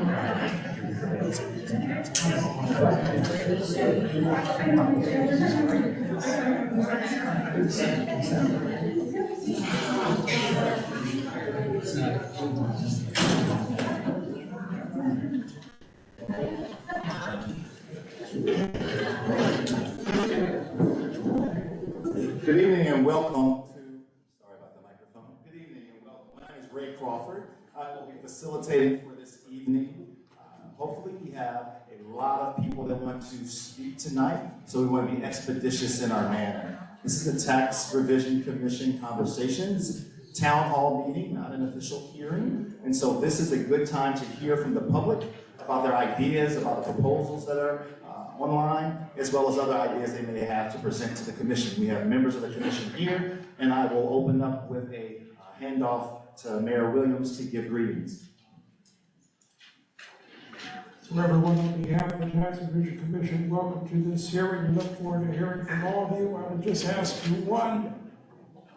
Good evening and welcome to, sorry about the microphone. Good evening and welcome. My name is Ray Crawford. I will be facilitating for this evening. Hopefully we have a lot of people that want to speak tonight, so we want to be expeditious in our manner. This is a Tax Revision Commission Conversations town hall meeting, not an official hearing. And so this is a good time to hear from the public about their ideas, about the proposals that are online, as well as other ideas they may have to present to the commission. We have members of the commission here, and I will open up with a handoff to Mayor Williams to give greetings. So everyone, on behalf of the Tax Revision Commission, welcome to this hearing. We look forward to hearing from all of you. I would just ask you, one,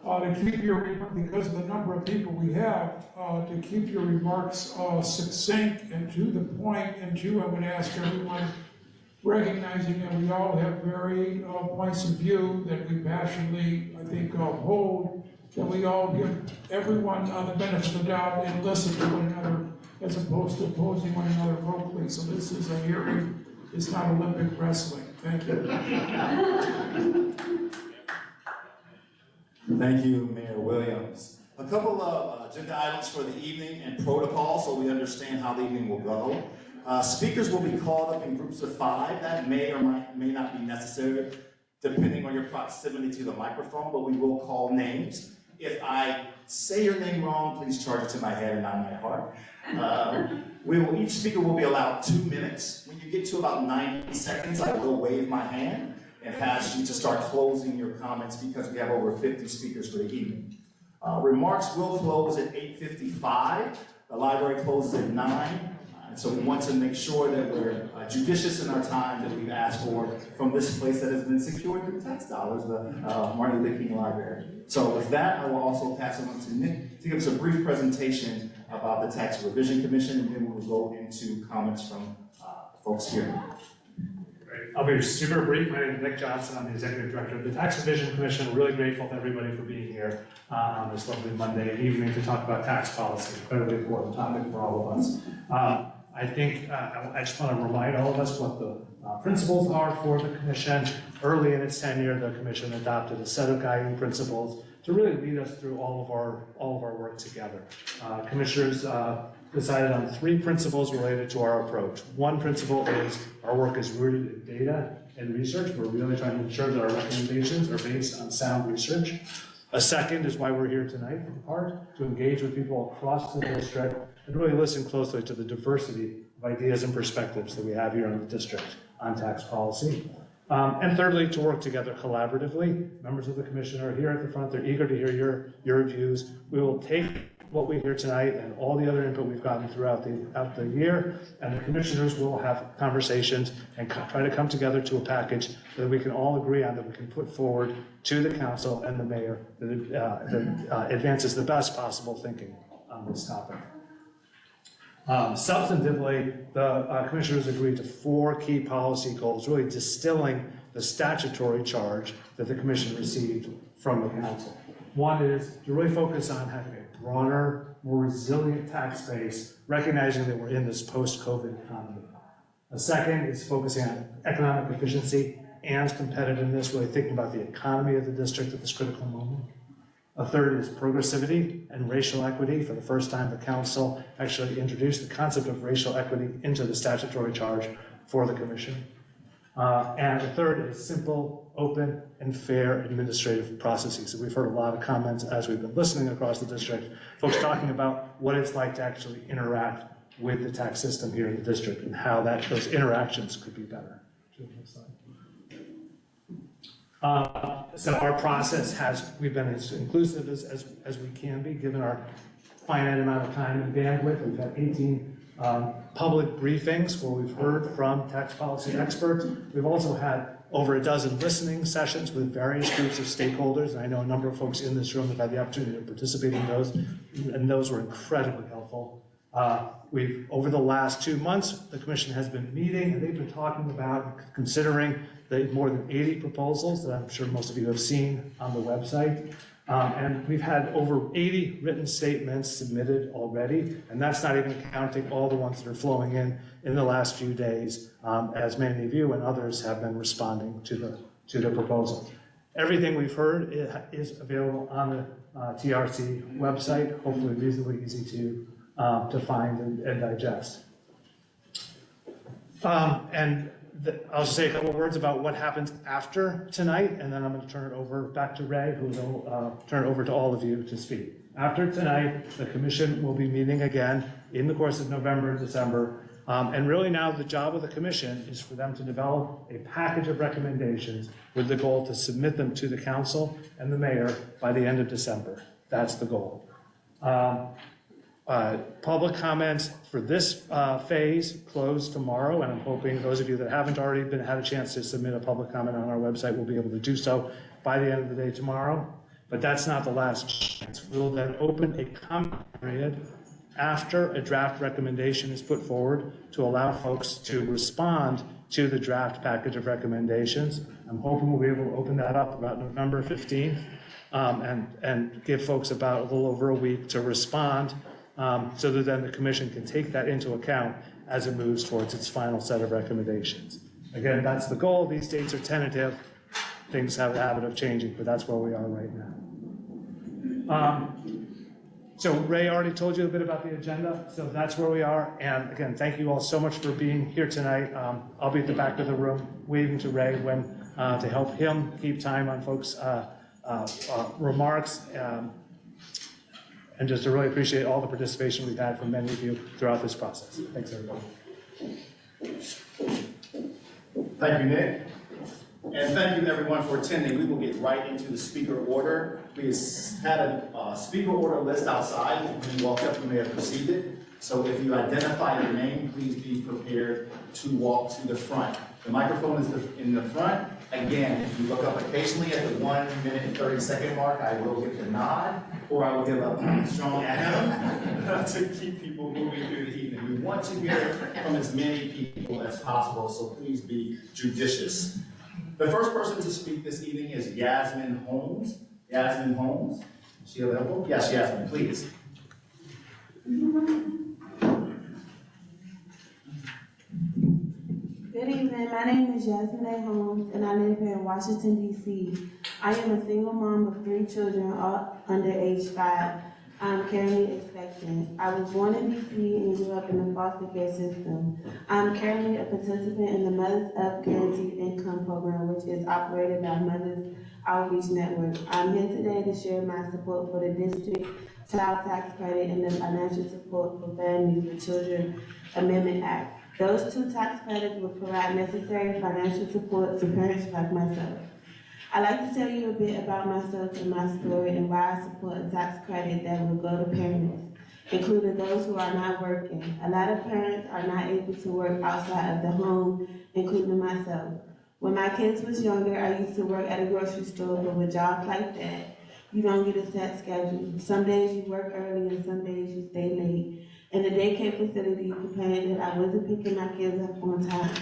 to keep your, because of the number of people we have, to keep your remarks succinct and to the point, and two, I would ask everyone, recognizing that we all have varied points of view that we passionately, I think, hold, that we all give everyone the benefit of the doubt and listen to one another as opposed to opposing one another vocally. So this is a hearing, it's not Olympic wrestling. Thank you. Thank you, Mayor Williams. A couple of agenda items for the evening and protocol so we understand how the evening will go. Speakers will be called up in groups of 5. That may or may not be necessary depending on your proximity to the microphone, but we will call names. If I say your name wrong, please charge it to my head and not my heart. Each speaker will be allowed 2 minutes. When you get to about 90 seconds, I will wave my hand and ask you to start closing your comments because we have over 50 speakers for the evening. Remarks will close at 8:55. The library closes at 9. And so we want to make sure that we're judicious in our time that we've asked for from this place that has been secured through tax dollars, the Martin Luther King Library. So with that, I will also pass it on to Nick to give us a brief presentation about the Tax Revision Commission, and then we'll go into comments from folks here. Great. I'll be super brief. My name is Nick Johnson. I'm the Executive Director of the Tax Revision Commission. We're really grateful to everybody for being here on this lovely Monday evening to talk about tax policy, incredibly important topic for all of us. I think I just want to remind all of us what the principles are for the commission. Early in its tenure, the commission adopted a set of guiding principles to really lead us through all of our work together. Commissioners decided on 3 principles related to our approach. One principle is our work is rooted in data and research. We're really trying to ensure that our recommendations are based on sound research. A second is why we're here tonight, in part, to engage with people across the district and really listen closely to the diversity of ideas and perspectives that we have here in the district on tax policy. And thirdly, to work together collaboratively. Members of the commission are here at the front. They're eager to hear your views. We will take what we hear tonight and all the other input we've gotten throughout the year, and the commissioners will have conversations and try to come together to a package that we can all agree on, that we can put forward to the council and the mayor that advances the best possible thinking on this topic. Substantively, the commissioners agreed to 4 key policy goals, really distilling the statutory charge that the commission received from the council. One is to really focus on having a broader, more resilient tax base, recognizing that we're in this post-COVID economy. A second is focusing on economic efficiency and competitiveness, really thinking about the economy of the district at this critical moment. A third is progressivity and racial equity. For the first time, the council actually introduced the concept of racial equity into the statutory charge for the commission. And the third is simple, open, and fair administrative processes. So we've heard a lot of comments as we've been listening across the district, folks talking about what it's like to actually interact with the tax system here in the district and how those interactions could be better. So our process we've been as inclusive as we can be, given our finite amount of time and bandwidth. We've had 18 public briefings where we've heard from tax policy experts. We've also had over a dozen listening sessions with various groups of stakeholders, and I know a number of folks in this room have had the opportunity to participate in those, and those were incredibly helpful. Over the last 2 months, the commission has been meeting, and they've been talking about considering the more than 80 proposals that I'm sure most of you have seen on the website. And we've had over 80 written statements submitted already, and that's not even counting all the ones that are flowing in the last few days, as many of you and others have been responding to the proposal. Everything we've heard is available on the TRC website, hopefully reasonably easy to find and digest. I'll just say a couple of words about what happens after tonight, and then I'm going to turn it over back to Ray, who will turn it over to all of you to speak. After tonight, the commission will be meeting again in the course of November and December. And really now the job of the commission is for them to develop a package of recommendations with the goal to submit them to the council and the mayor by the end of December. That's the goal. Public comments for this phase close tomorrow, and I'm hoping those of you that haven't already had a chance to submit a public comment on our website will be able to do so by the end of the day tomorrow. But that's not the last chance. We'll then open a comment period after a draft recommendation is put forward to allow folks to respond to the draft package of recommendations. I'm hoping we'll be able to open that up about November 15th and give folks about a little over a week to respond so that then the commission can take that into account as it moves towards its final set of recommendations. Again, that's the goal. These dates are tentative. Things have a habit of changing, but that's where we are right now. So Ray already told you a bit about the agenda, so that's where we are. And again, thank you all so much for being here tonight. I'll be at the back of the room waving to Ray to help him keep time on folks' remarks. And just to really appreciate all the participation we've had from many of you throughout this process. Thanks, everybody. Thank you, Nick. And thank you, everyone, for attending. We will get right into the speaker order. We had a speaker order list outside. When you walked up, you may have received it. So if you identify your name, please be prepared to walk to the front. The microphone is in the front. Again, if you look up occasionally at the 1 minute and 30-second mark, I will give the nod, or I will give a strong ahem to keep people moving through the evening. We want to hear from as many people as possible, so please be judicious. The first person to speak this evening is Yasmin Holmes. Yasmin Holmes, is she available? Yes, Yasmin, please. Good evening, my name is Yasmin A. Holmes, and I live here in Washington, D.C. I am a single mom of 3 children, all under age 5. I'm currently expectant. I was born in D.C. and grew up in the foster care system. I'm currently a participant in the Mothers Up Guaranteed Income Program, which is operated by Mothers Outreach Network. I'm here today to share my support for the district child tax credit and the financial support for families with children Amendment Act. Those 2 tax credits will provide necessary financial support to parents like myself. I'd like to tell you a bit about myself and my story and why I support a tax credit that will go to parents, including those who are not working. A lot of parents are not able to work outside of the home, including myself. When my kids was younger, I used to work at a grocery store, but with jobs like that, you don't get a set schedule. Some days you work early and some days you stay late. And the daycare facility complained that I wasn't picking my kids up on time,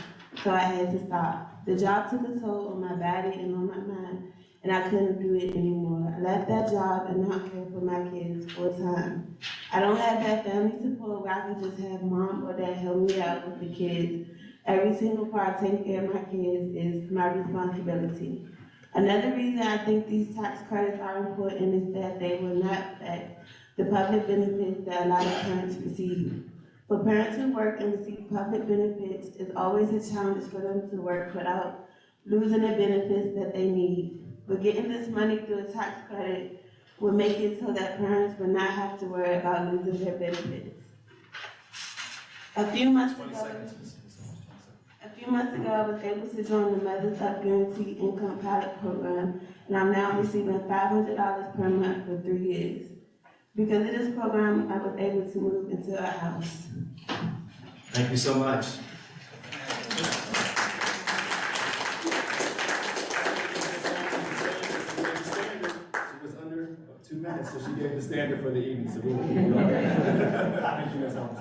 so I had to stop. The job took a toll on my body and on my mind, and I couldn't do it anymore. I left that job and now care for my kids full time. I don't have that family support where I can just have mom or dad help me out with the kids. Every single part taking care of my kids is my responsibility. Another reason I think these tax credits are important is that they will not affect the public benefits that a lot of parents receive. For parents who work and receive public benefits, it's always a challenge for them to work without losing the benefits that they need. But getting this money through a tax credit will make it so that parents will not have to worry about losing their benefits. A few months ago, I was able to join the Mothers Up Guaranteed Income Pilot Program, and I'm now receiving $500 per month for 3 years. Because of this program, I was able to move into a house. Thank you so much. She was under 2 minutes, so she gave the standard for the evening, so we'll keep going. Thank you, Ms. Holmes.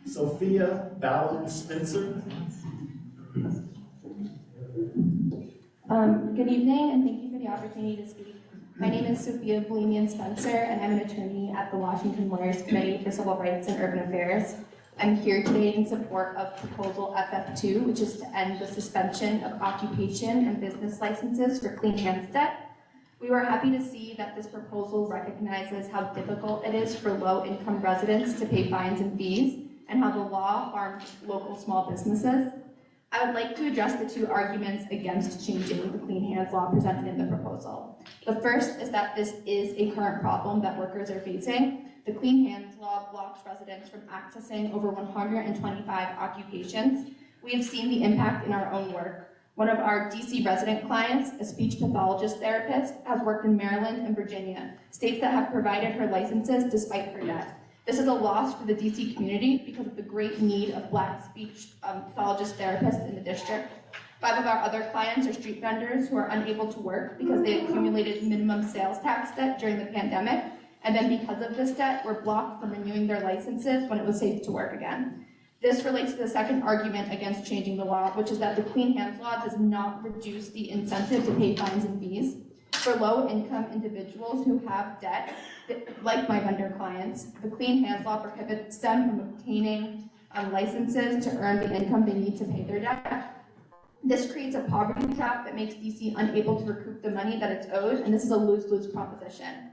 Sophia Ballin Spencer. Good evening, and thank you for the opportunity to speak. My name is Sophia Bolemian Spencer, and I'm an attorney at the Washington Lawyers Committee for Civil Rights and Urban Affairs. I'm here today in support of Proposal FF2, which is to end the suspension of occupation and business licenses for clean hands debt. We were happy to see that this proposal recognizes how difficult it is for low-income residents to pay fines and fees, and how the law harms local small businesses. I would like to address the two arguments against changing the Clean Hands Law presented in the proposal. The first is that this is a current problem that workers are facing. The Clean Hands Law blocks residents from accessing over 125 occupations. We have seen the impact in our own work. One of our DC resident clients, a speech pathologist therapist, has worked in Maryland and Virginia, states that have provided her licenses despite her debt. This is a loss for the DC community because of the great need of Black speech pathologist therapists in the district. 5 of our other clients are street vendors who are unable to work because they accumulated minimum sales tax debt during the pandemic, and then because of this debt, were blocked from renewing their licenses when it was safe to work again. This relates to the second argument against changing the law, which is that the Clean Hands Law does not reduce the incentive to pay fines and fees. For low-income individuals who have debt, like my vendor clients, the Clean Hands Law prohibits them from obtaining licenses to earn the income they need to pay their debt. This creates a poverty trap that makes DC unable to recoup the money that it's owed, and this is a lose-lose proposition.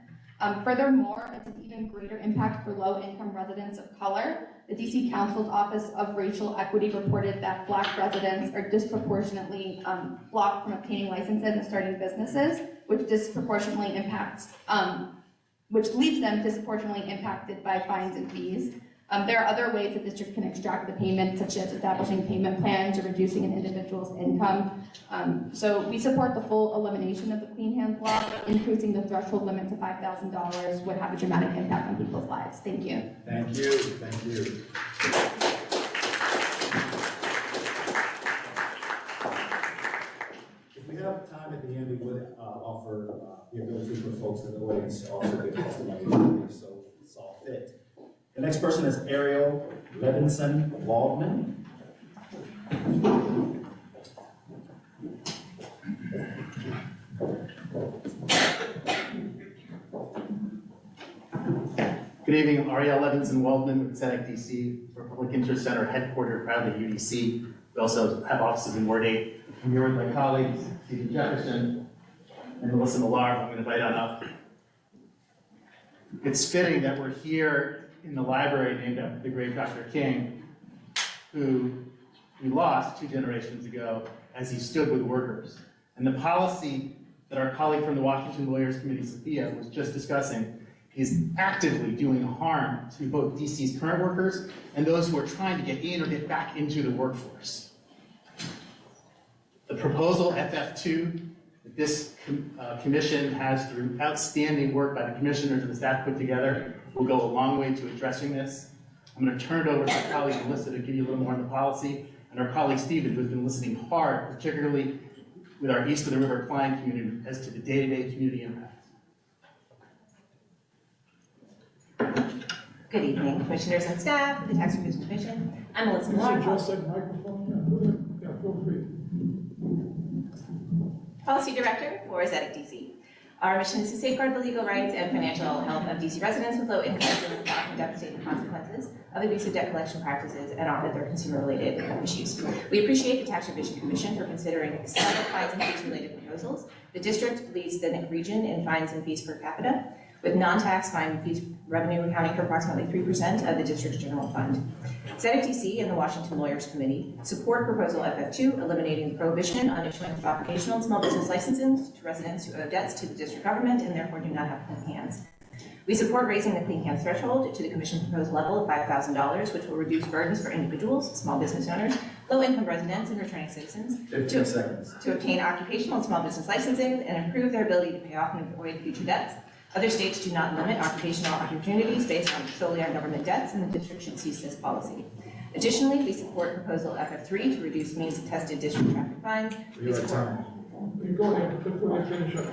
Furthermore, it's an even greater impact for low-income residents of color. The DC Council's Office of Racial Equity reported that Black residents are disproportionately blocked from obtaining licenses and starting businesses, which disproportionately impacts, which leaves them disproportionately impacted by fines and fees. There are other ways the district can extract the payment, such as establishing payment plans or reducing an individual's income. So we support the full elimination of the Clean Hands Law. Increasing the threshold limit to $5,000 would have a dramatic impact on people's lives. Thank you. Thank you, thank you. If we have time at the end, we would offer the ability for folks in the audience to also give testimony, so it's all fit. The next person is Ariel Levinson Waldman. Good evening, Ariel Levinson Waldman with Senate DC, Republic Interest Center, headquartered proudly at UDC. We also have offices in Ward 8. I'm here with my colleagues, Stephen Jefferson and Melissa Millar, I'm going to invite on up. It's fitting that we're here in the library named after the great Dr. King, who we lost 2 generations ago as he stood with workers. And the policy that our colleague from the Washington Lawyers Committee, Sophia, was just discussing is actively doing harm to both DC's current workers and those who are trying to get in or get back into the workforce. The proposal FF2 that this commission has, through outstanding work by the commissioners and the staff put together, will go a long way to addressing this. I'm going to turn it over to my colleague Melissa to give you a little more on the policy, and our colleague Stephen, who has been listening hard, particularly with our East of the River client community, as to the day-to-day community impact. Good evening, commissioners and staff of the Tax Revision Commission. I'm Melissa Can you Millar, adjust that microphone? Yeah, feel free. Policy Director for Zedek DC. Our mission is to safeguard the legal rights and financial health of DC residents with low income who are often devastating consequences of abusive debt collection practices and other consumer-related issues. We appreciate the Tax Revision Commission for considering several fines and fees-related proposals. The district leads the region in fines and fees per capita, with non-tax fine and fees revenue accounting for approximately 3% of the district's general fund. Zedek DC and the Washington Lawyers Committee support Proposal FF2, eliminating the prohibition on issuing of occupational and small business licenses to residents who owe debts to the district government and therefore do not have clean hands. We support raising the clean hands threshold to the Commission proposed level of $5,000, which will reduce burdens for individuals, small business owners, low-income residents, and returning citizens 15 seconds. to obtain occupational and small business licensing and improve their ability to pay off and avoid future debts. Other states do not limit occupational opportunities based solely on government debts, and the district should cease this policy. Additionally, we support Proposal FF3 to reduce means of tested district traffic fines. We support You go ahead, before I finish up.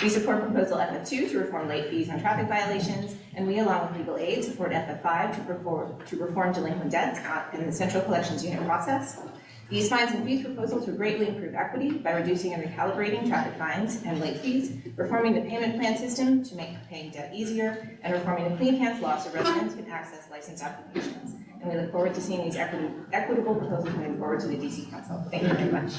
We support proposal FF2 to reform late fees and traffic violations, and we, along with legal aid, support FF5 to reform delinquent debts in the central collections unit process. These fines and fees proposals would greatly improve equity by reducing and recalibrating traffic fines and late fees, reforming the payment plan system to make paying debt easier, and reforming the Clean Hands law so residents can access license applications. And we look forward to seeing these equitable proposals moving forward to the DC Council. Thank you very much.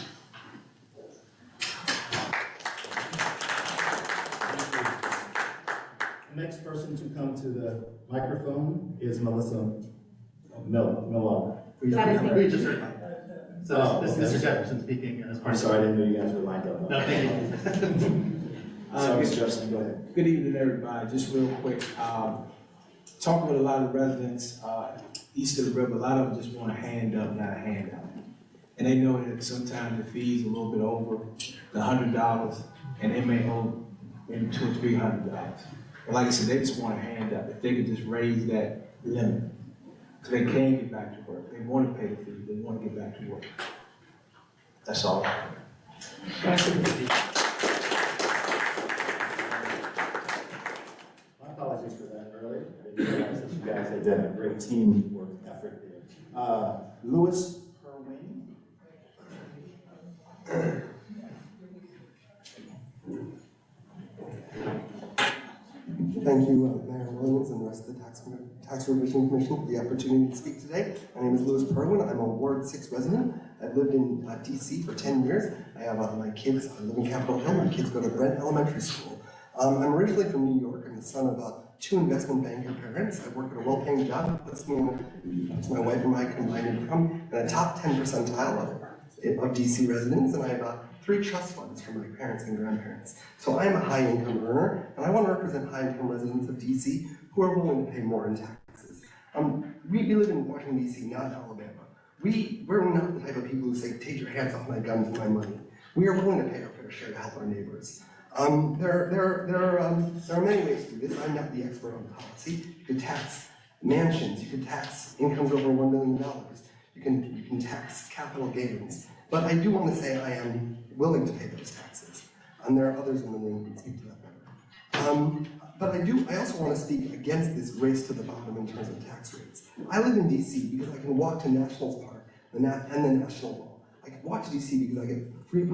The next person to come to the microphone is Melissa Miller. We just heard. So this is Mr. Jefferson speaking as part I'm of. sorry, I didn't know you guys were lined up. No, thank you. Sorry, Mr. Jefferson, go ahead. Good evening, everybody. Just real quick, talking with a lot of residents east of the river, a lot of them just want a hand up, not a handout. And they know that sometimes the fees a little bit over the $100, and they may owe maybe $200 or $300. But like I said, they just want a hand up. If they could just raise that limit, so they can get back to work. They want to pay the fee. They want to get back to work. That's all. My apologies for that earlier. I didn't realize that you guys had done a great teamwork effort there. Louis Perwin. Thank you, Mayor Williams and the rest of the Tax Revision Commission for the opportunity to speak today. My name is Louis Perwin. I'm a Ward 6 resident. I've lived in DC for 10 years. I have my kids, I live in Capitol Hill. My kids go to Brent Elementary School. I'm originally from New York. I'm the son of 2 investment banker parents. I work at a well-paying job that puts my wife and my combined income in a top 10 percentile of DC residents, and I have 3 trust funds for my parents and grandparents. So I'm a high-income earner, and I want to represent high-income residents of DC who are willing to pay more in taxes. We live in Washington, DC, not Alabama. We're not the type of people who say, take your hands off my guns and my money. We are willing to pay our fair share to help our neighbors. There are many ways to do this. I'm not the expert on policy. You could tax mansions. You could tax incomes over $1 million. You can tax capital gains. But I do want to say I am willing to pay those taxes. And there are others in the room who can speak to that better. But I also want to speak against this race to the bottom in terms of tax rates. I live in DC because I can walk to Nationals Park and the National Mall. I can walk to DC because I get free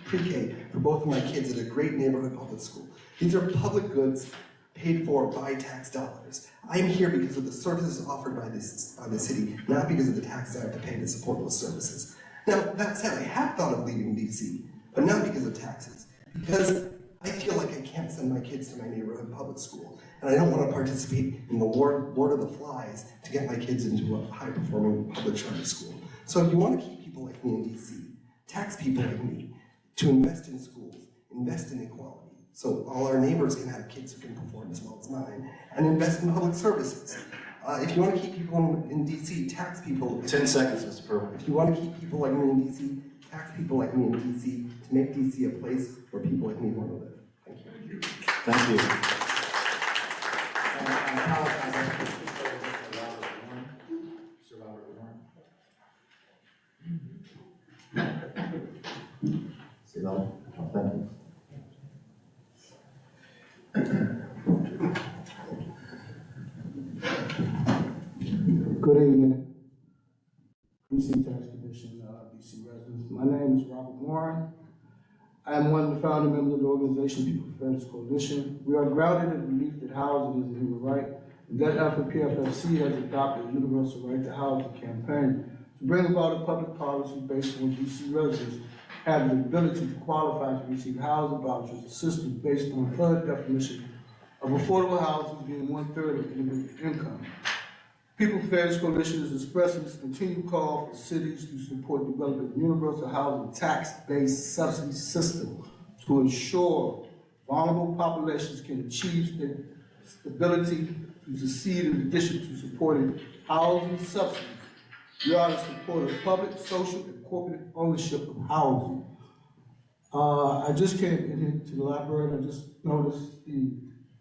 pre-K for both of my kids at a great neighborhood public school. These are public goods paid for by tax dollars. I'm here because of the services offered by the city, not because of the taxes I have to pay to support those services. Now, that said, I have thought of leaving DC, but not because of taxes, because I feel like I can't send my kids to my neighborhood public school, and I don't want to participate in the Lord of the Flies to get my kids into a high-performing public charter school. So if you want to keep people like me in DC, tax people like me, to invest in schools, invest in equality, so all our neighbors can have kids who can perform as well as mine, and invest in public services. If you want to keep people in DC, tax people. 10 seconds, Mr. Perwin. If you want to keep people like me in DC, tax people like me in DC to make DC a place where people like me want to live. Thank you. Thank you. Sir Robert Warren. See that? Thank you. Good evening, DC Tax Commission, DC residents. My name is Robert Warren. I am one of the founding members of the organization People for Fairness Coalition. We are grounded in the belief that housing is a human right, and that effort PFFC has adopted a universal right to housing campaign to bring about a public policy based on DC residents having the ability to qualify to receive housing vouchers, a system based on HUD definition of affordable housing being 1/3 of individual income. People for Fairness Coalition is expressing its continued call for cities to support developing a universal housing tax-based subsidy system to ensure vulnerable populations can achieve stability to succeed in addition to supporting housing subsidies. We are in support of public, social, and corporate ownership of housing. I just came in here to the library and I just noticed the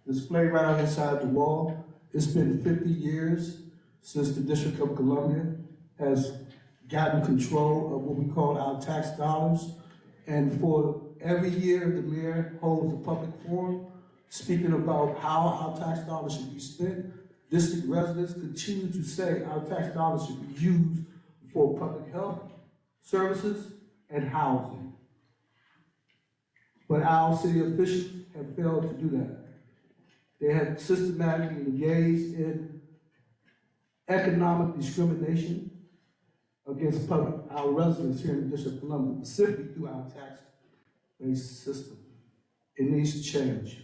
display right out inside the wall. It's been 50 years since the District of Columbia has gotten control of what we call our tax dollars. And for every year the mayor holds a public forum speaking about how our tax dollars should be spent. District residents continue to say our tax dollars should be used for public health services and housing. But our city officials have failed to do that. They have systematically engaged in economic discrimination against our residents here in the District of Columbia, specifically through our tax-based system. It needs to change.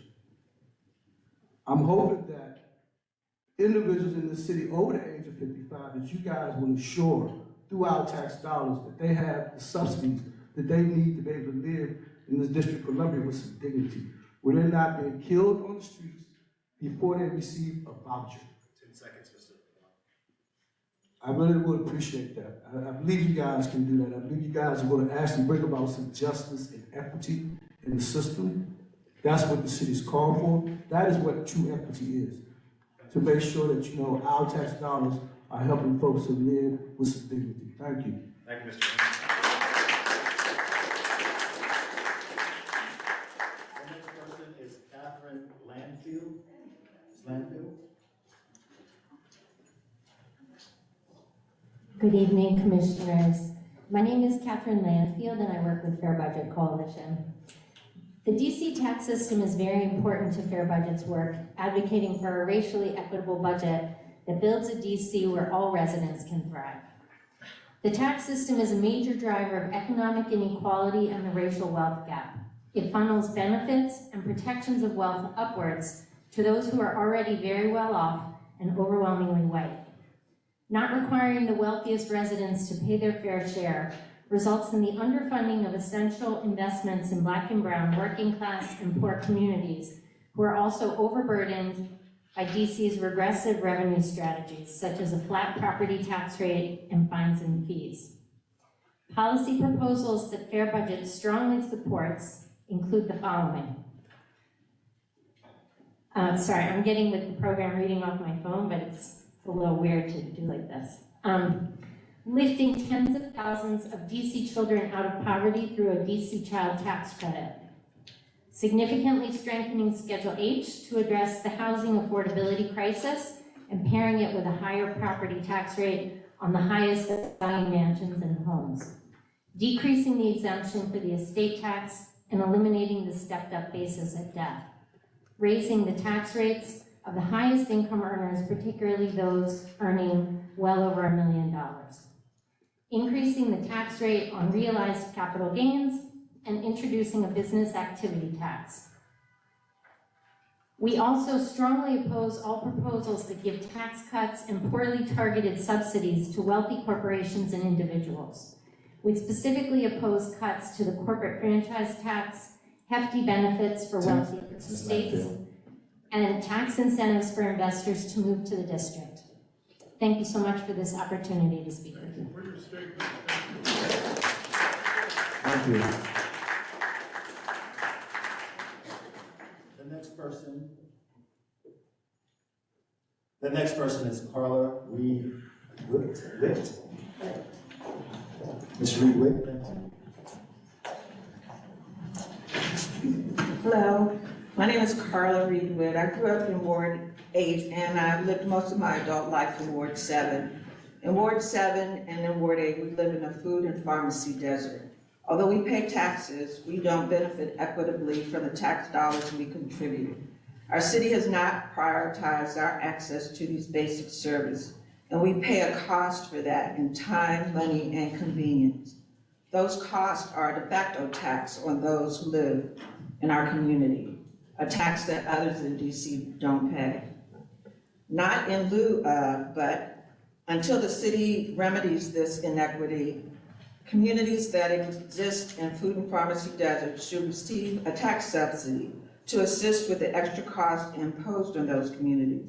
I'm hoping that individuals in the city over the age of 55, that you guys will ensure through our tax dollars that they have the subsidies that they need to be able to live in this District of Columbia with some dignity, where they're not being killed on the streets before they receive a voucher. 10 seconds, Mr. I really would appreciate that. I believe you guys can do that. I believe you guys are going to actually bring about some justice and equity in the system. That's what the city's called for. That is what true equity is. To make sure that, you know, our tax dollars are helping folks to live with some dignity. Thank you. Thank you, Mr. Williams. The next person is Catherine Landfield. Landfield? Good evening, Commissioners. My name is Catherine Landfield, and I work with Fair Budget Coalition. The DC tax system is very important to Fair Budget's work, advocating for a racially equitable budget that builds a DC where all residents can thrive. The tax system is a major driver of economic inequality and the racial wealth gap. It funnels benefits and protections of wealth upwards to those who are already very well off and overwhelmingly white. Not requiring the wealthiest residents to pay their fair share results in the underfunding of essential investments in Black and brown, working class, and poor communities who are also overburdened by DC's regressive revenue strategies, such as a flat property tax rate and fines and fees. Policy proposals that Fair Budget strongly supports include the following. Sorry, I'm getting with the program reading off my phone, but it's a little weird to do like this. Lifting tens of thousands of DC children out of poverty through a DC child tax credit. Significantly strengthening Schedule H to address the housing affordability crisis and pairing it with a higher property tax rate on the highest value mansions and homes. Decreasing the exemption for the estate tax and eliminating the stepped-up basis at death. Raising the tax rates of the highest income earners, particularly those earning well over $1 million. Increasing the tax rate on realized capital gains, and introducing a business activity tax. We also strongly oppose all proposals that give tax cuts and poorly targeted subsidies to wealthy corporations and individuals. We specifically oppose cuts to the corporate franchise tax, hefty benefits for wealthy states, and tax incentives for investors to move to the district. Thank you so much for this opportunity to speak with you. Thank you. The next person is Carla Reed Witt. Ms. Reed Witt. Hello, my name is Carla Reed Witt. I grew up in Ward 8 and I've lived most of my adult life in Ward 7. In Ward 7 and in Ward 8, we live in a food and pharmacy desert. Although we pay taxes, we don't benefit equitably from the tax dollars we contribute. Our city has not prioritized our access to these basic services, and we pay a cost for that in time, money, and convenience. Those costs are a de facto tax on those who live in our community, a tax that others in DC don't pay. Not in lieu of, but until the city remedies this inequity, communities that exist in food and pharmacy deserts should receive a tax subsidy to assist with the extra cost imposed on those communities.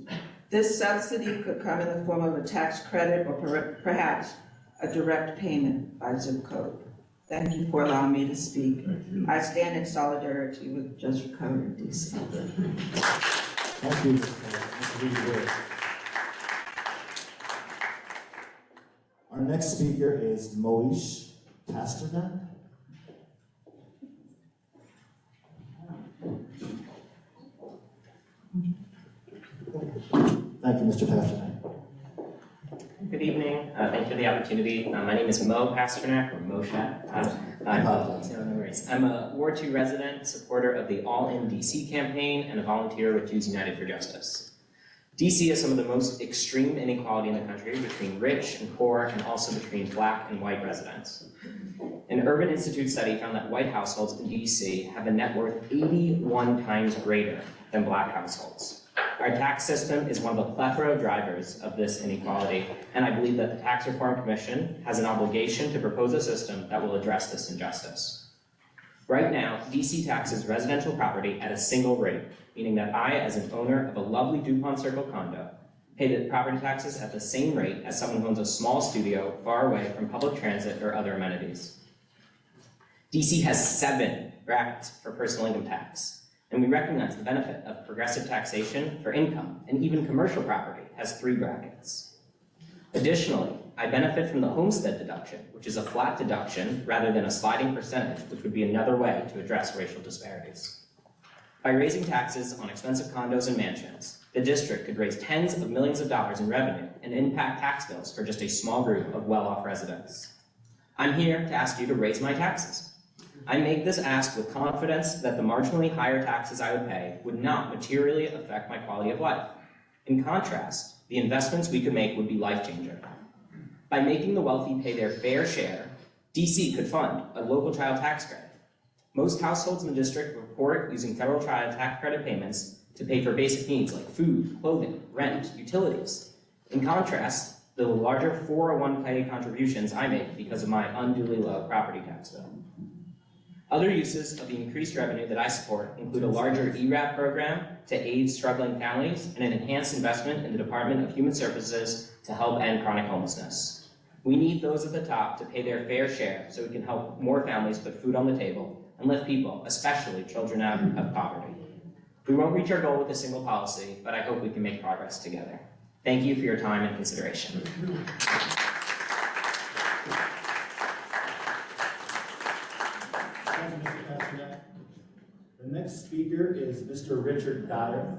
This subsidy could come in the form of a tax credit or perhaps a direct payment by zip code. Thank you for allowing me to speak. I stand in solidarity with Just Recovery DC. Thank you, Ms. Reed Witt. Our next speaker is Moish Pasternak. Mr. Pasternak. Good evening. Thank you for the opportunity. My name is Mo Pasternak, or Moshe. No worries. I'm a Ward 2 resident, supporter of the All in DC campaign, and a volunteer with Jews United for Justice. DC has some of the most extreme inequality in the country between rich and poor, and also between Black and white residents. An Urban Institute study found that white households in DC have a net worth 81 times greater than Black households. Our tax system is one of the plethora of drivers of this inequality, and I believe that the Tax Reform Commission has an obligation to propose a system that will address this injustice. Right now, DC taxes residential property at a single rate, meaning that I, as an owner of a lovely DuPont Circle condo, pay the property taxes at the same rate as someone who owns a small studio far away from public transit or other amenities. DC has 7 brackets for personal income tax, and we recognize the benefit of progressive taxation for income, and even commercial property has 3 brackets. Additionally, I benefit from the homestead deduction, which is a flat deduction rather than a sliding percentage, which would be another way to address racial disparities. By raising taxes on expensive condos and mansions, the district could raise tens of millions of dollars in revenue and impact tax bills for just a small group of well-off residents. I'm here to ask you to raise my taxes. I make this ask with confidence that the marginally higher taxes I would pay would not materially affect my quality of life. In contrast, the investments we could make would be life-changing. By making the wealthy pay their fair share, DC could fund a local child tax credit. Most households in the district report using federal child tax credit payments to pay for basic needs like food, clothing, rent, utilities. In contrast, the larger 401k contributions I make because of my unduly low property tax bill. Other uses of the increased revenue that I support include a larger ERAP program to aid struggling families and an enhanced investment in the Department of Human Services to help end chronic homelessness. We need those at the top to pay their fair share so we can help more families put food on the table and lift people, especially children, out of poverty. We won't reach our goal with a single policy, but I hope we can make progress together. Thank you for your time and consideration. Thank you, Mr. Pasternak. The next speaker is Mr. Richard Dyer.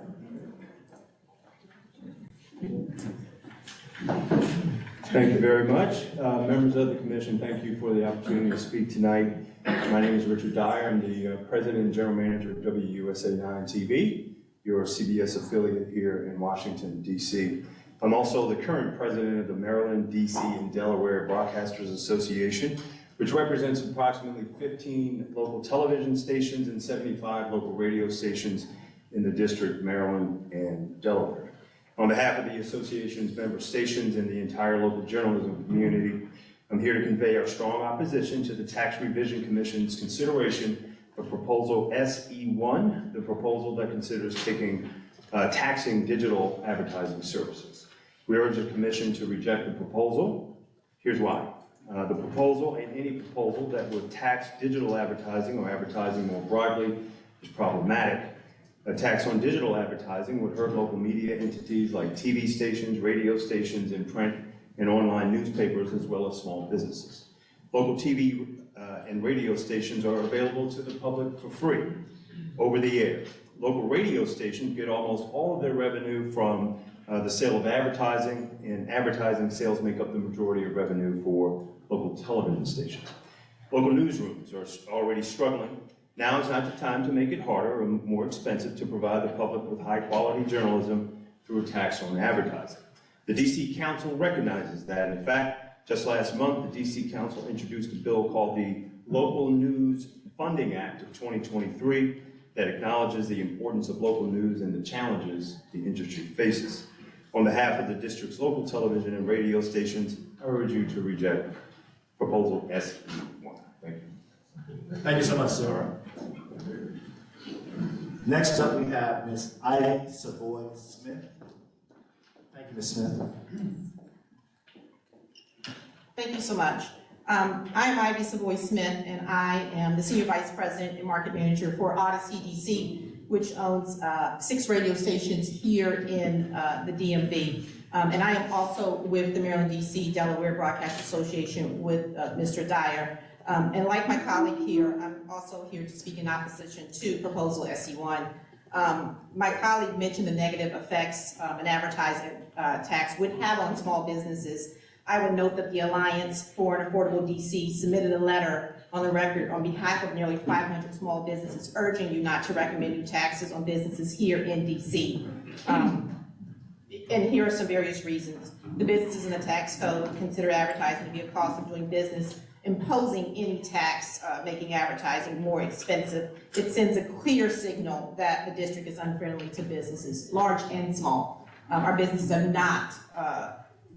Thank you very much. Members of the commission, thank you for the opportunity to speak tonight. My name is Richard Dyer. I'm the president and general manager of WUSA 9 TV, your CBS affiliate here in Washington, D.C. I'm also the current president of the Maryland, D.C., and Delaware Broadcasters Association, which represents approximately 15 local television stations and 75 local radio stations in the district, Maryland, and Delaware. On behalf of the association's member stations and the entire local journalism community, I'm here to convey our strong opposition to the Tax Revision Commission's consideration of Proposal SE1, the proposal that considers taxing digital advertising services. We urge the commission to reject the proposal. Here's why. The proposal, and any proposal that would tax digital advertising or advertising more broadly, is problematic. A tax on digital advertising would hurt local media entities like TV stations, radio stations, and print and online newspapers, as well as small businesses. Local TV and radio stations are available to the public for free over the air. Local radio stations get almost all of their revenue from the sale of advertising, and advertising sales make up the majority of revenue for local television stations. Local newsrooms are already struggling. Now is not the time to make it harder or more expensive to provide the public with high-quality journalism through a tax on advertising. The DC Council recognizes that. In fact, just last month, the DC Council introduced a bill called the Local News Funding Act of 2023 that acknowledges the importance of local news and the challenges the industry faces. On behalf of the district's local television and radio stations, I urge you to reject Proposal SE1. Thank you. Thank you so much, sir. Next up, we have Ms. Ivy Savoy Smith. Thank you, Ms. Smith. Thank you so much. I am Ivy Savoy Smith, and I am the Senior Vice President and Market Manager for Odyssey DC, which owns 6 radio stations here in the DMV. And I am also with the Maryland DC Delaware Broadcast Association with Mr. Dyer. And like my colleague here, I'm also here to speak in opposition to Proposal SE1. My colleague mentioned the negative effects an advertising tax would have on small businesses. I would note that the Alliance for an Affordable DC submitted a letter on the record on behalf of nearly 500 small businesses urging you not to recommend new taxes on businesses here in DC. And here are some various reasons. The businesses in the tax code consider advertising to be a cost of doing business. Imposing any tax, making advertising more expensive, it sends a clear signal that the district is unfriendly to businesses, large and small. Our businesses have not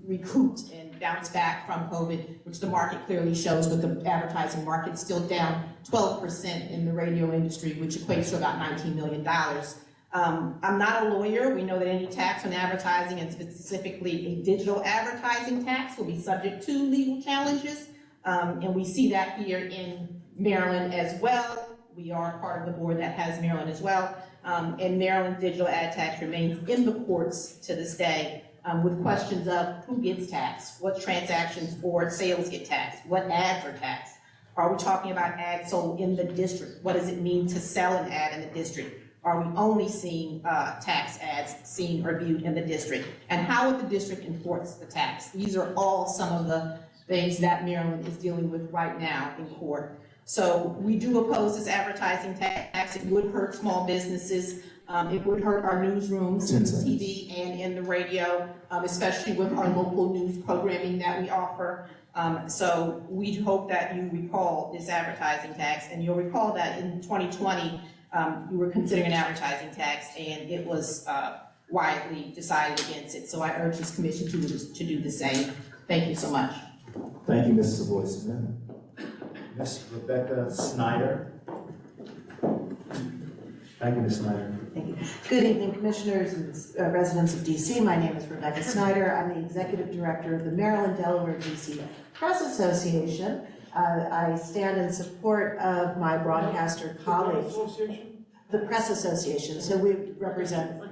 recouped and bounced back from COVID, which the market clearly shows, with the advertising market still down 12% in the radio industry, which equates to about $19 million. I'm not a lawyer. We know that any tax on advertising, and specifically a digital advertising tax, will be subject to legal challenges. And we see that here in Maryland as well. We are part of the board that has Maryland as well. And Maryland's digital ad tax remains in the courts to this day, with questions of who gets taxed, what transactions or sales get taxed, what ads are taxed. Are we talking about ads sold in the district? What does it mean to sell an ad in the district? Are we only seeing tax ads seen or viewed in the district? And how would the district enforce the tax? These are all some of the things that Maryland is dealing with right now in court. So we do oppose this advertising tax. It would hurt small businesses. It would hurt our newsrooms, in TV and in the radio, especially with our local news programming that we offer. So we hope that you recall this advertising tax, and you'll recall that in 2020, you were considering an advertising tax, and it was widely decided against it. So I urge this commission to do the same. Thank you so much. Thank you, Mrs. Savoy-Smith. Ms. Rebecca Snyder. Thank you, Ms. Snyder. Thank you. Good evening, commissioners and residents of DC. My name is Rebecca Snyder. I'm the executive director of the Maryland-Delaware DC Press Association. I stand in support of my broadcaster colleagues. The Press Association. So we represent,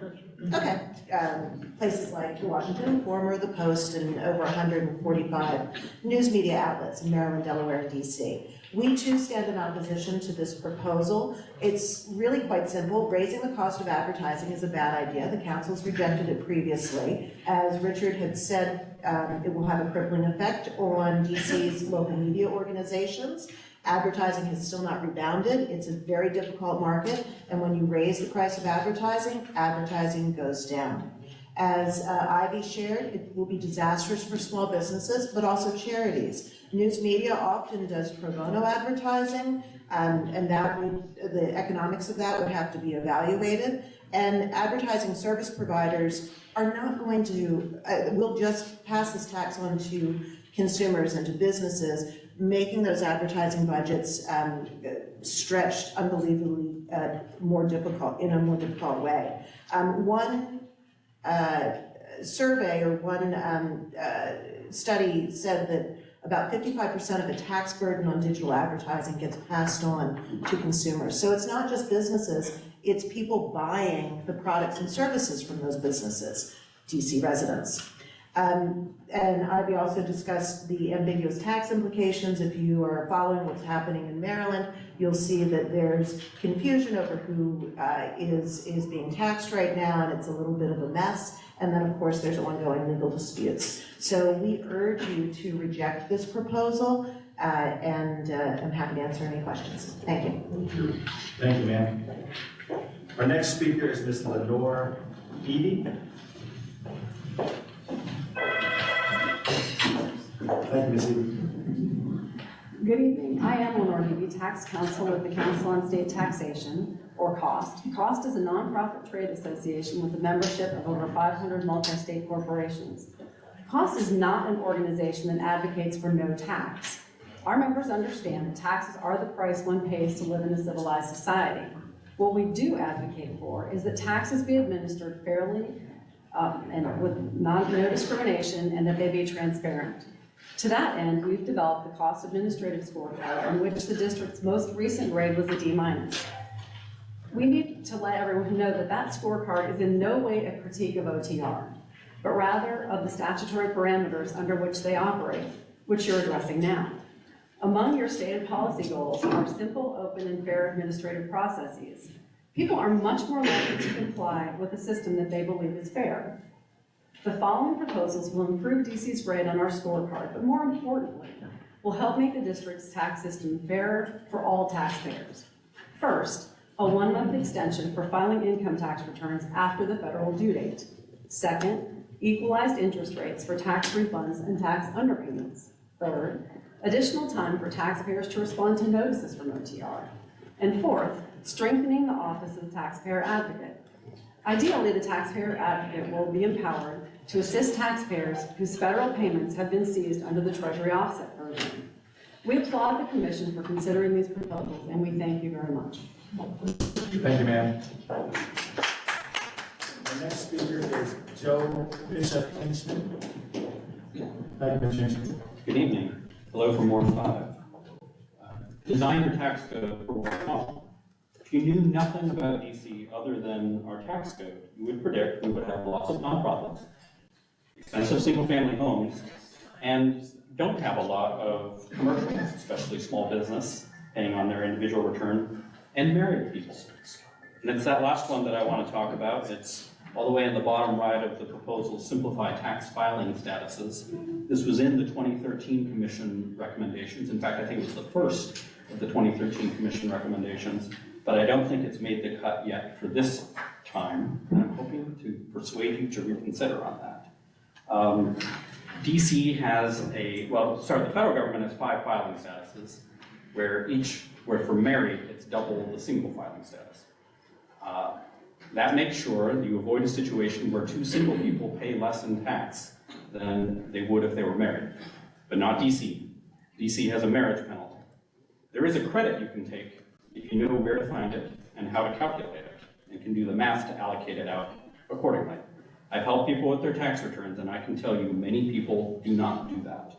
places like the Washington Informer, the Post, and over 145 news media outlets in Maryland, Delaware, and DC. We too stand in opposition to this proposal. It's really quite simple. Raising the cost of advertising is a bad idea. The council's rejected it previously. As Richard had said, it will have a crippling effect on DC's local media organizations. Advertising has still not rebounded. It's a very difficult market, and when you raise the price of advertising, advertising goes down. As Ivy shared, it will be disastrous for small businesses, but also charities. News media often does pro bono advertising, and the economics of that would have to be evaluated. And advertising service providers are not going to, we'll just pass this tax on to consumers and to businesses, making those advertising budgets stretched unbelievably more difficult, in a more difficult way. One survey or one study said that about 55% of the tax burden on digital advertising gets passed on to consumers. So it's not just businesses, it's people buying the products and services from those businesses, DC residents. And Ivy also discussed the ambiguous tax implications. If you are following what's happening in Maryland, you'll see that there's confusion over who is being taxed right now, and it's a little bit of a mess. And then, of course, there's ongoing legal disputes. So we urge you to reject this proposal, and I'm happy to answer any questions. Thank you. Thank you, ma'am. Our next speaker is Ms. Lenore Edie. Thank you, Ms. Edie. Good evening. I am Lenore Edie, tax counsel with the Council on State Taxation, or COST. COST is a nonprofit trade association with a membership of over 500 multi-state corporations. COST is not an organization that advocates for no tax. Our members understand that taxes are the price one pays to live in a civilized society. What we do advocate for is that taxes be administered fairly and with no discrimination, and that they be transparent. To that end, we've developed the Cost Administrative Scorecard, on which the district's most recent grade was a D-. We need to let everyone know that that scorecard is in no way a critique of OTR, but rather of the statutory parameters under which they operate, which you're addressing now. Among your stated policy goals are simple, open, and fair administrative processes. People are much more likely to comply with a system that they believe is fair. The following proposals will improve DC's rate on our scorecard, but more importantly, will help make the district's tax system fairer for all taxpayers. First, a 1-month extension for filing income tax returns after the federal due date. Second, equalized interest rates for tax refunds and tax underpayments. Third, additional time for taxpayers to respond to notices from OTR. And fourth, strengthening the Office of the Taxpayer Advocate. Ideally, the Taxpayer Advocate will be empowered to assist taxpayers whose federal payments have been seized under the Treasury Offset Program. We applaud the Commission for considering these proposals, and we thank you very much. Thank you, ma'am. The next speaker is Joe Bishop Hinchman. Thank you, Mr. Hinchman. Good evening. Hello from Ward 5. Design your tax code for Ward 1. If you knew nothing about DC other than our tax code, you would predict we would have lots of nonprofits, expensive single-family homes, and don't have a lot of commercials, especially small business, paying on their individual return, and married people. And it's that last one that I want to talk about. It's all the way in the bottom right of the proposal, simplify tax filing statuses. This was in the 2013 Commission recommendations. In fact, I think it was the first of the 2013 Commission recommendations, but I don't think it's made the cut yet for this time, and I'm hoping to persuade you to reconsider on that. DC has the federal government has 5 filing statuses, where for married, it's double the single filing status. That makes sure that you avoid a situation where 2 single people pay less in tax than they would if they were married, but not DC. DC has a marriage penalty. There is a credit you can take if you know where to find it and how to calculate it, and can do the math to allocate it out accordingly. I've helped people with their tax returns, and I can tell you many people do not do that.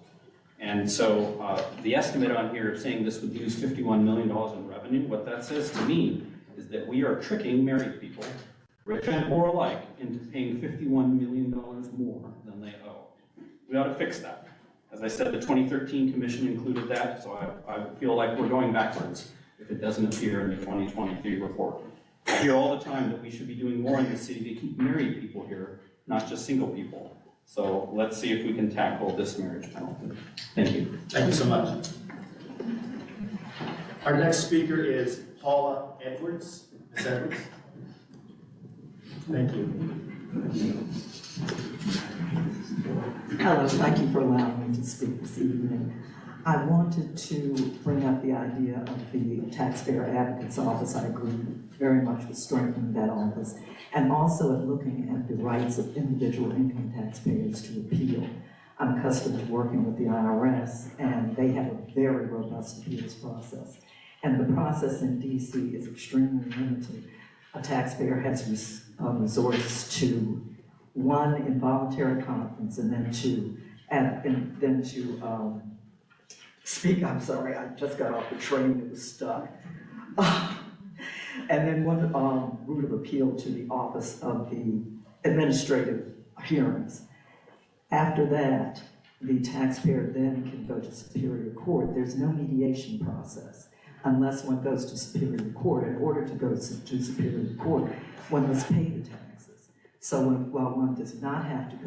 And so the estimate on here of saying this would lose $51 million in revenue, what that says to me is that we are tricking married people, rich and poor alike, into paying $51 million more than they owe. We ought to fix that. As I said, the 2013 Commission included that, so I feel like we're going backwards if it doesn't appear in the 2023 report. I hear all the time that we should be doing more in the city to keep married people here, not just single people. So let's see if we can tackle this marriage penalty. Thank you. Thank you so much. Our next speaker is Paula Edwards. Ms. Edwards. Thank you. Hello, thank you for allowing me to speak this evening. I wanted to bring up the idea of the Taxpayer Advocate's Office. I agree very much with strengthening that office, and also at looking at the rights of individual income taxpayers to appeal. I'm accustomed to working with the IRS, and they have a very robust appeals process. And the process in DC is extremely limited. A taxpayer has resorts to 1 involuntary conference, and then to speak. I'm sorry, I just got off the train, it was stuck. And then 1 route of appeal to the Office of the Administrative Hearings. After that, the taxpayer then can go to Superior Court. There's no mediation process unless one goes to Superior Court. In order to go to Superior Court, one must pay the taxes. So while one does not have to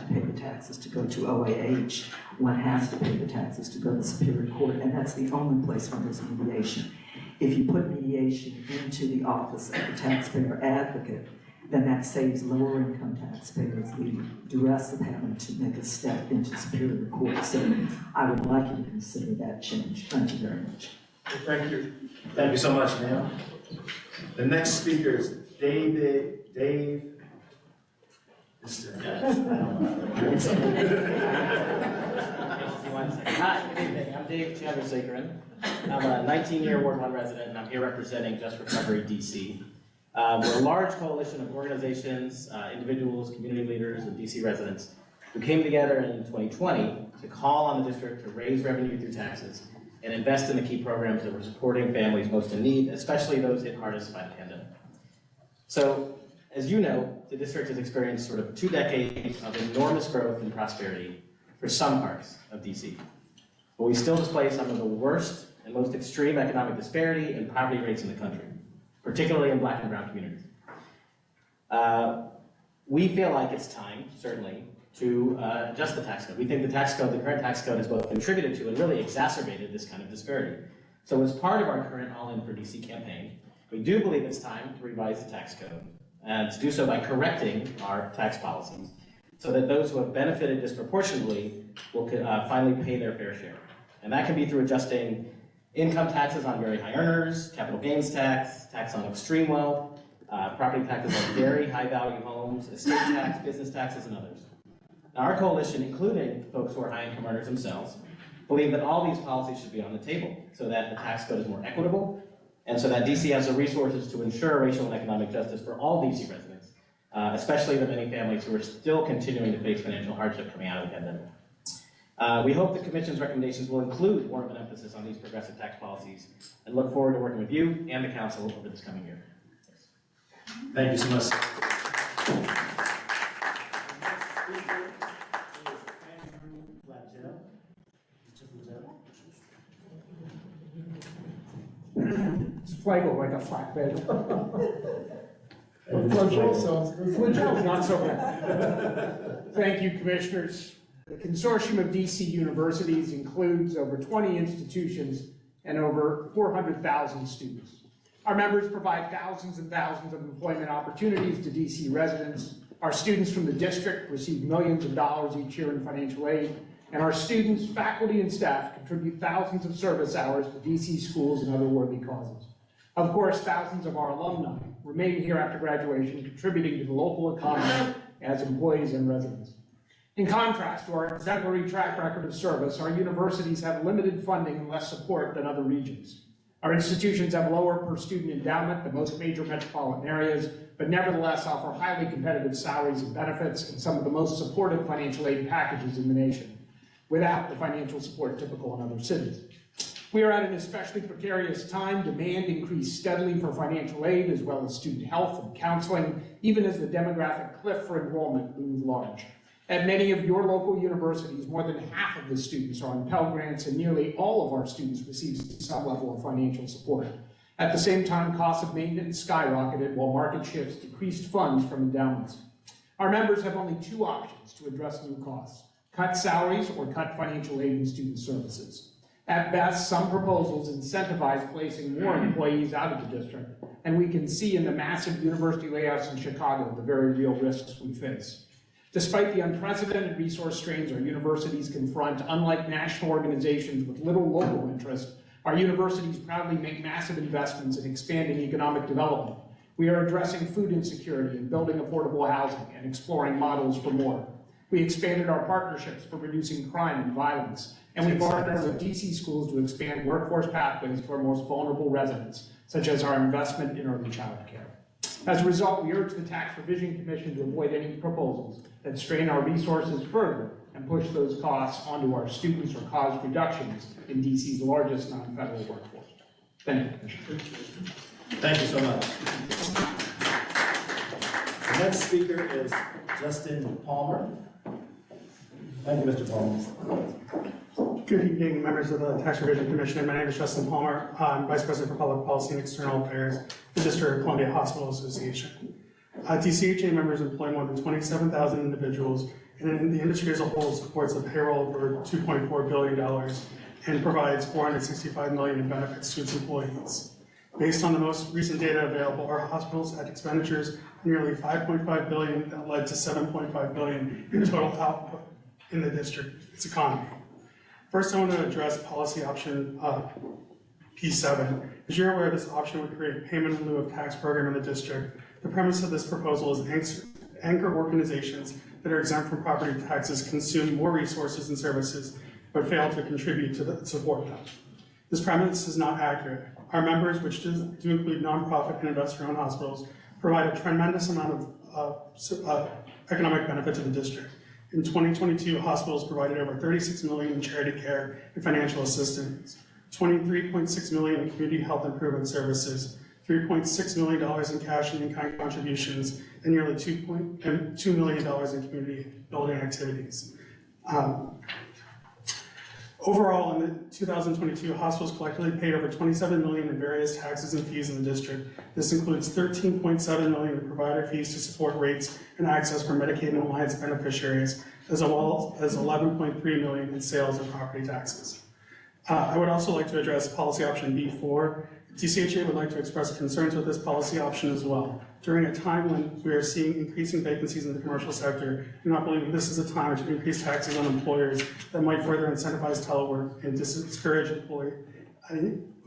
pay the taxes to go to OAH, one has to pay the taxes to go to Superior Court, and that's the only place where there's mediation. If you put mediation into the Office of the Taxpayer Advocate, then that saves lower income taxpayers the duress of having to make a step into Superior Court. So I would like you to consider that change. Thank you very much. Thank you. Thank you so much, ma'am. The next speaker is Dave. Hi, good evening. I'm Dave Chandrasekaran. I'm a 19-year Ward 1 resident, and I'm here representing Just Recovery DC. We're a large coalition of organizations, individuals, community leaders, and DC residents who came together in 2020 to call on the district to raise revenue through taxes and invest in the key programs that were supporting families most in need, especially those hit hardest by the pandemic. So, as you know, the district has experienced sort of 2 decades of enormous growth and prosperity for some parts of DC. But we still display some of the worst and most extreme economic disparity and poverty rates in the country. particularly in Black and brown communities. We feel like it's time, certainly, to adjust the tax code. We think the current tax code has both contributed to and really exacerbated this kind of disparity. So as part of our current All In for DC campaign, we do believe it's time to revise the tax code, and to do so by correcting our tax policies, so that those who have benefited disproportionately will finally pay their fair share. And that can be through adjusting income taxes on very high earners, capital gains tax, tax on extreme wealth, property taxes on very high value homes, estate tax, business taxes, and others. Now, our coalition, including folks who are high income earners themselves, believe that all these policies should be on the table so that the tax code is more equitable and so that DC has the resources to ensure racial and economic justice for all DC residents, especially the many families who are still continuing to face financial hardship coming out of the pandemic. We hope the Commission's recommendations will include more of an emphasis on these progressive tax policies and look forward to working with you and the Council over this coming year. Thank you so much. It's flagel like a flatbed. Flagel's not so bad. Thank you, Commissioners. The Consortium of DC Universities includes over 20 institutions and over 400,000 students. Our members provide thousands and thousands of employment opportunities to DC residents. Our students from the district receive millions of dollars each year in financial aid, and our students, faculty, and staff contribute thousands of service hours to DC schools and other worthy causes. Of course, thousands of our alumni remain here after graduation, contributing to the local economy as employees and residents. In contrast to our exemplary track record of service, our universities have limited funding and less support than other regions. Our institutions have lower per student endowment than most major metropolitan areas, but nevertheless offer highly competitive salaries and benefits and some of the most supportive financial aid packages in the nation, without the financial support typical in other cities. We are at an especially precarious time. Demand increased steadily for financial aid as well as student health and counseling, even as the demographic cliff for enrollment looms large. At many of your local universities, more than half of the students are on Pell Grants, and nearly all of our students receive some level of financial support. At the same time, costs of maintenance skyrocketed while market shifts decreased funds from endowments. Our members have only two options to address new costs: cut salaries or cut financial aid and student services. At best, some proposals incentivize placing more employees out of the district, and we can see in the massive university layoffs in Chicago the very real risks we face. Despite the unprecedented resource strains our universities confront, unlike national organizations with little local interest, our universities proudly make massive investments in expanding economic development. We are addressing food insecurity and building affordable housing and exploring models for more. We expanded our partnerships for reducing crime and violence, and we partnered with DC schools to expand workforce pathways for our most vulnerable residents, such as our investment in early child care. As a result, we urge the Tax Revision Commission to avoid any proposals that strain our resources further and push those costs onto our students or cause reductions in DC's largest non-federal workforce. Thank you, Commissioner. Thank you so much. The next speaker is Justin Palmer. Thank you, Mr. Palmer. Good evening, members of the Tax Revision Commission. My name is Justin Palmer. I'm Vice President for Public Policy and External Affairs, the District of Columbia Hospital Association. DCHA members employ more than 27,000 individuals, and the industry as a whole supports a payroll of over $2.4 billion and provides $465 million in benefits to its employees. Based on the most recent data available, our hospitals had expenditures nearly $5.5 billion that led to $7.5 billion in total output in the district, its economy. First, I want to address policy option P7. As you're aware, this option would create payment in lieu of tax program in the district. The premise of this proposal is to anchor organizations that are exempt from property taxes consume more resources and services, but fail to contribute to support them. This premise is not accurate. Our members, which do include nonprofit and investor-owned hospitals, provide a tremendous amount of economic benefit to the district. In 2022, hospitals provided over $36 million in charity care and financial assistance, $23.6 million in community health improvement services, $3.6 million in cash and in-kind contributions, and nearly $2 million in community building activities. Overall, in the 2022, hospitals collectively paid over $27 million in various taxes and fees in the district. This includes $13.7 million in provider fees to support rates and access for Medicaid and Alliance beneficiaries, as well as $11.3 million in sales and property taxes. I would also like to address policy option B4. DCHA would like to express concerns with this policy option as well. During a time when we are seeing increasing vacancies in the commercial sector, I do not believe this is a time to increase taxes on employers that might further incentivize telework and discourage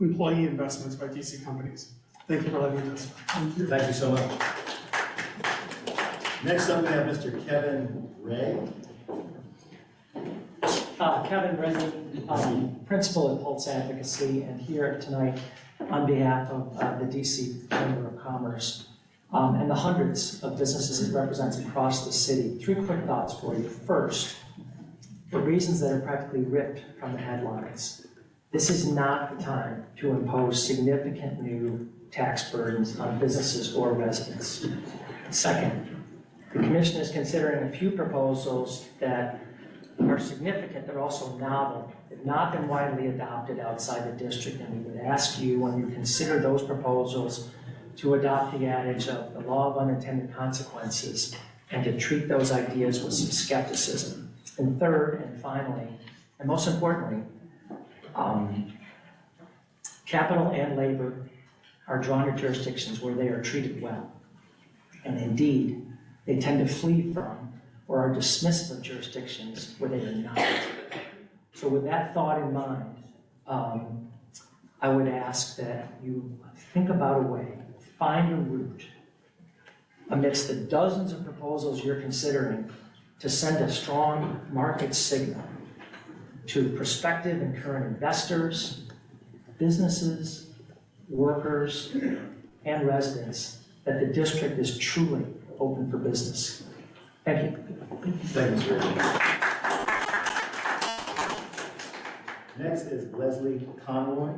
employee investments by DC companies. Thank you for letting me testify. Thank you so much. Next up, we have Mr. Kevin Ray. Kevin Redden, principal at Pulse Advocacy, and here tonight on behalf of the DC Chamber of Commerce and the hundreds of businesses it represents across the city. 3 quick thoughts for you. First, for reasons that are practically ripped from the headlines, this is not the time to impose significant new tax burdens on businesses or residents. Second, the Commission is considering a few proposals that are significant, they're also novel, have not been widely adopted outside the district, and we would ask you, when you consider those proposals, to adopt the adage of the law of unintended consequences and to treat those ideas with some skepticism. And third, and finally, and most importantly, capital and labor are drawn to jurisdictions where they are treated well. And indeed, they tend to flee from or are dismissed from jurisdictions where they are not. So with that thought in mind, I would ask that you think about a way, find a route amidst the dozens of proposals you're considering to send a strong market signal to prospective and current investors, businesses, workers, and residents that the district is truly open for business. Thank you. Thank you, sir. Next is Leslie Conroy.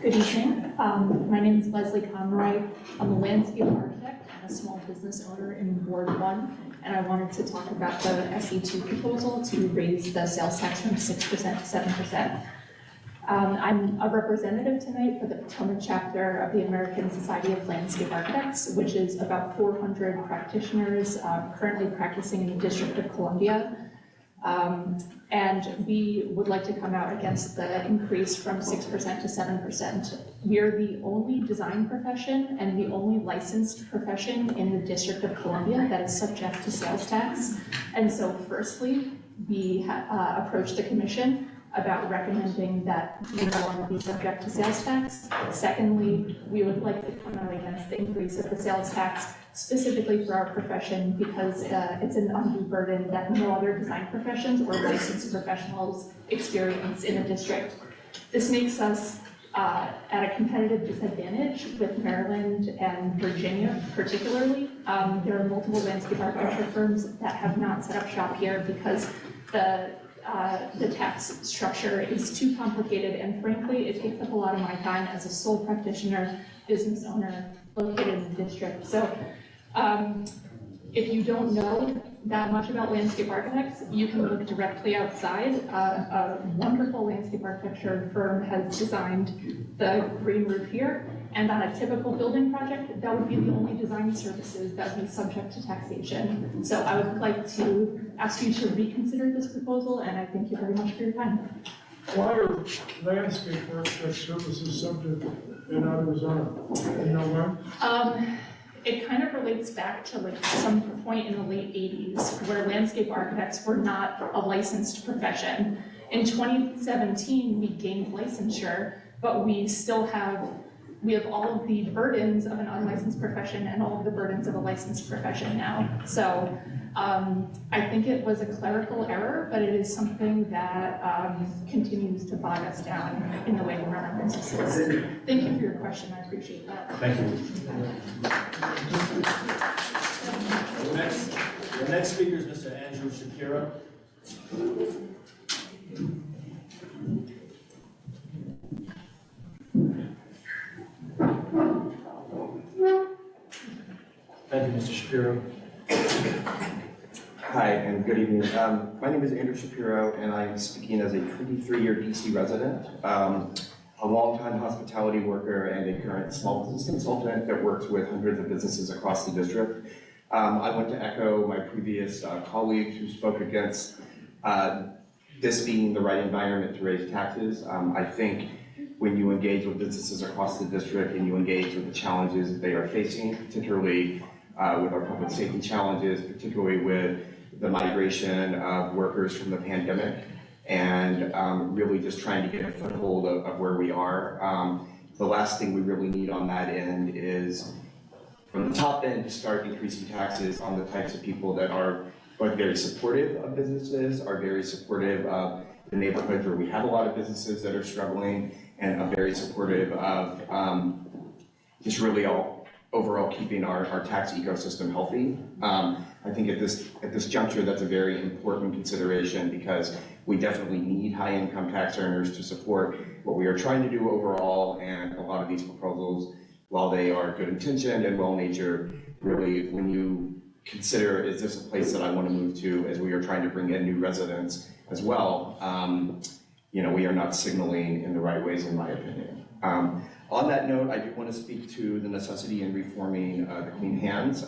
Good evening. My name is Leslie Conroy. I'm a landscape architect and a small business owner in Ward 1, and I wanted to talk about the SE2 proposal to raise the sales tax from 6% to 7%. I'm a representative tonight for the Potomac chapter of the American Society of Landscape Architects, which is about 400 practitioners currently practicing in the District of Columbia. And we would like to come out against the increase from 6% to 7%. We are the only design profession and the only licensed profession in the District of Columbia that is subject to sales tax. And so firstly, we approached the commission about recommending that we no longer be subject to sales tax. Secondly, we would like to come out against the increase of the sales tax specifically for our profession because it's an undue burden that no other design professions or licensed professionals experience in the district. This makes us at a competitive disadvantage with Maryland and Virginia particularly. There are multiple landscape architecture firms that have not set up shop here because the tax structure is too complicated, and frankly, it takes up a lot of my time as a sole practitioner, business owner located in the district. So if you don't know that much about landscape architects, you can look directly outside. A wonderful landscape architecture firm has designed the green roof here, and on a typical building project, that would be the only design services that would be subject to taxation. So I would like to ask you to reconsider this proposal, and I thank you very much for your time. Why are landscape architect services subject and others aren't? You know why? It kind of relates back to like some point in the late 80s where landscape architects were not a licensed profession. In 2017, we gained licensure, but we have all of the burdens of an unlicensed profession and all of the burdens of a licensed profession now. So I think it was a clerical error, but it is something that continues to bog us down in the way we run our businesses. Thank you for your question, I appreciate that. Thank you. The next speaker is Mr. Andrew Shapiro. Thank you, Mr. Shapiro. Hi, and good evening. My name is Andrew Shapiro, and I am speaking as a 23-year DC resident, a longtime hospitality worker, and a current small business consultant that works with hundreds of businesses across the district. I want to echo my previous colleagues who spoke against this being the right environment to raise taxes. I think when you engage with businesses across the district and you engage with the challenges that they are facing, particularly with our public safety challenges, particularly with the migration of workers from the pandemic, and really just trying to get a foothold of where we are. The last thing we really need on that end is, from the top end, to start increasing taxes on the types of people that are both very supportive of businesses, are very supportive of the neighborhoods where we have a lot of businesses that are struggling, and are very supportive of just really overall keeping our tax ecosystem healthy. I think at this juncture, that's a very important consideration, because we definitely need high income tax earners to support what we are trying to do overall, and a lot of these proposals, while they are good intentioned and well-natured, really, when you consider, is this a place that I want to move to, as we are trying to bring in new residents as well, we are not signaling in the right ways, in my opinion. On that note, I do want to speak to the necessity in reforming the Clean Hands.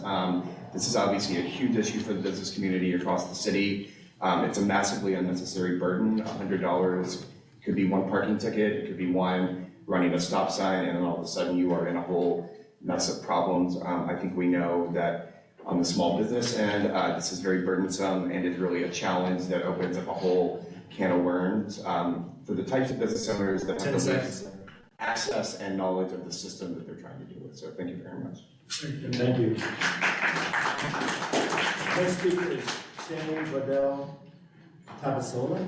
This is obviously a huge issue for the business community across the city. It's a massively unnecessary burden. $100 could be one parking ticket, it could be one running a stop sign, and then all of a sudden you are in a whole mess of problems. I think we know that on the small business end, this is very burdensome, and it's really a challenge that opens up a whole can of worms for the types of business owners that have the least access and knowledge of the system that they're trying to deal with. So thank you very much. Thank you. Next speaker is Shane Waddell Tabasola.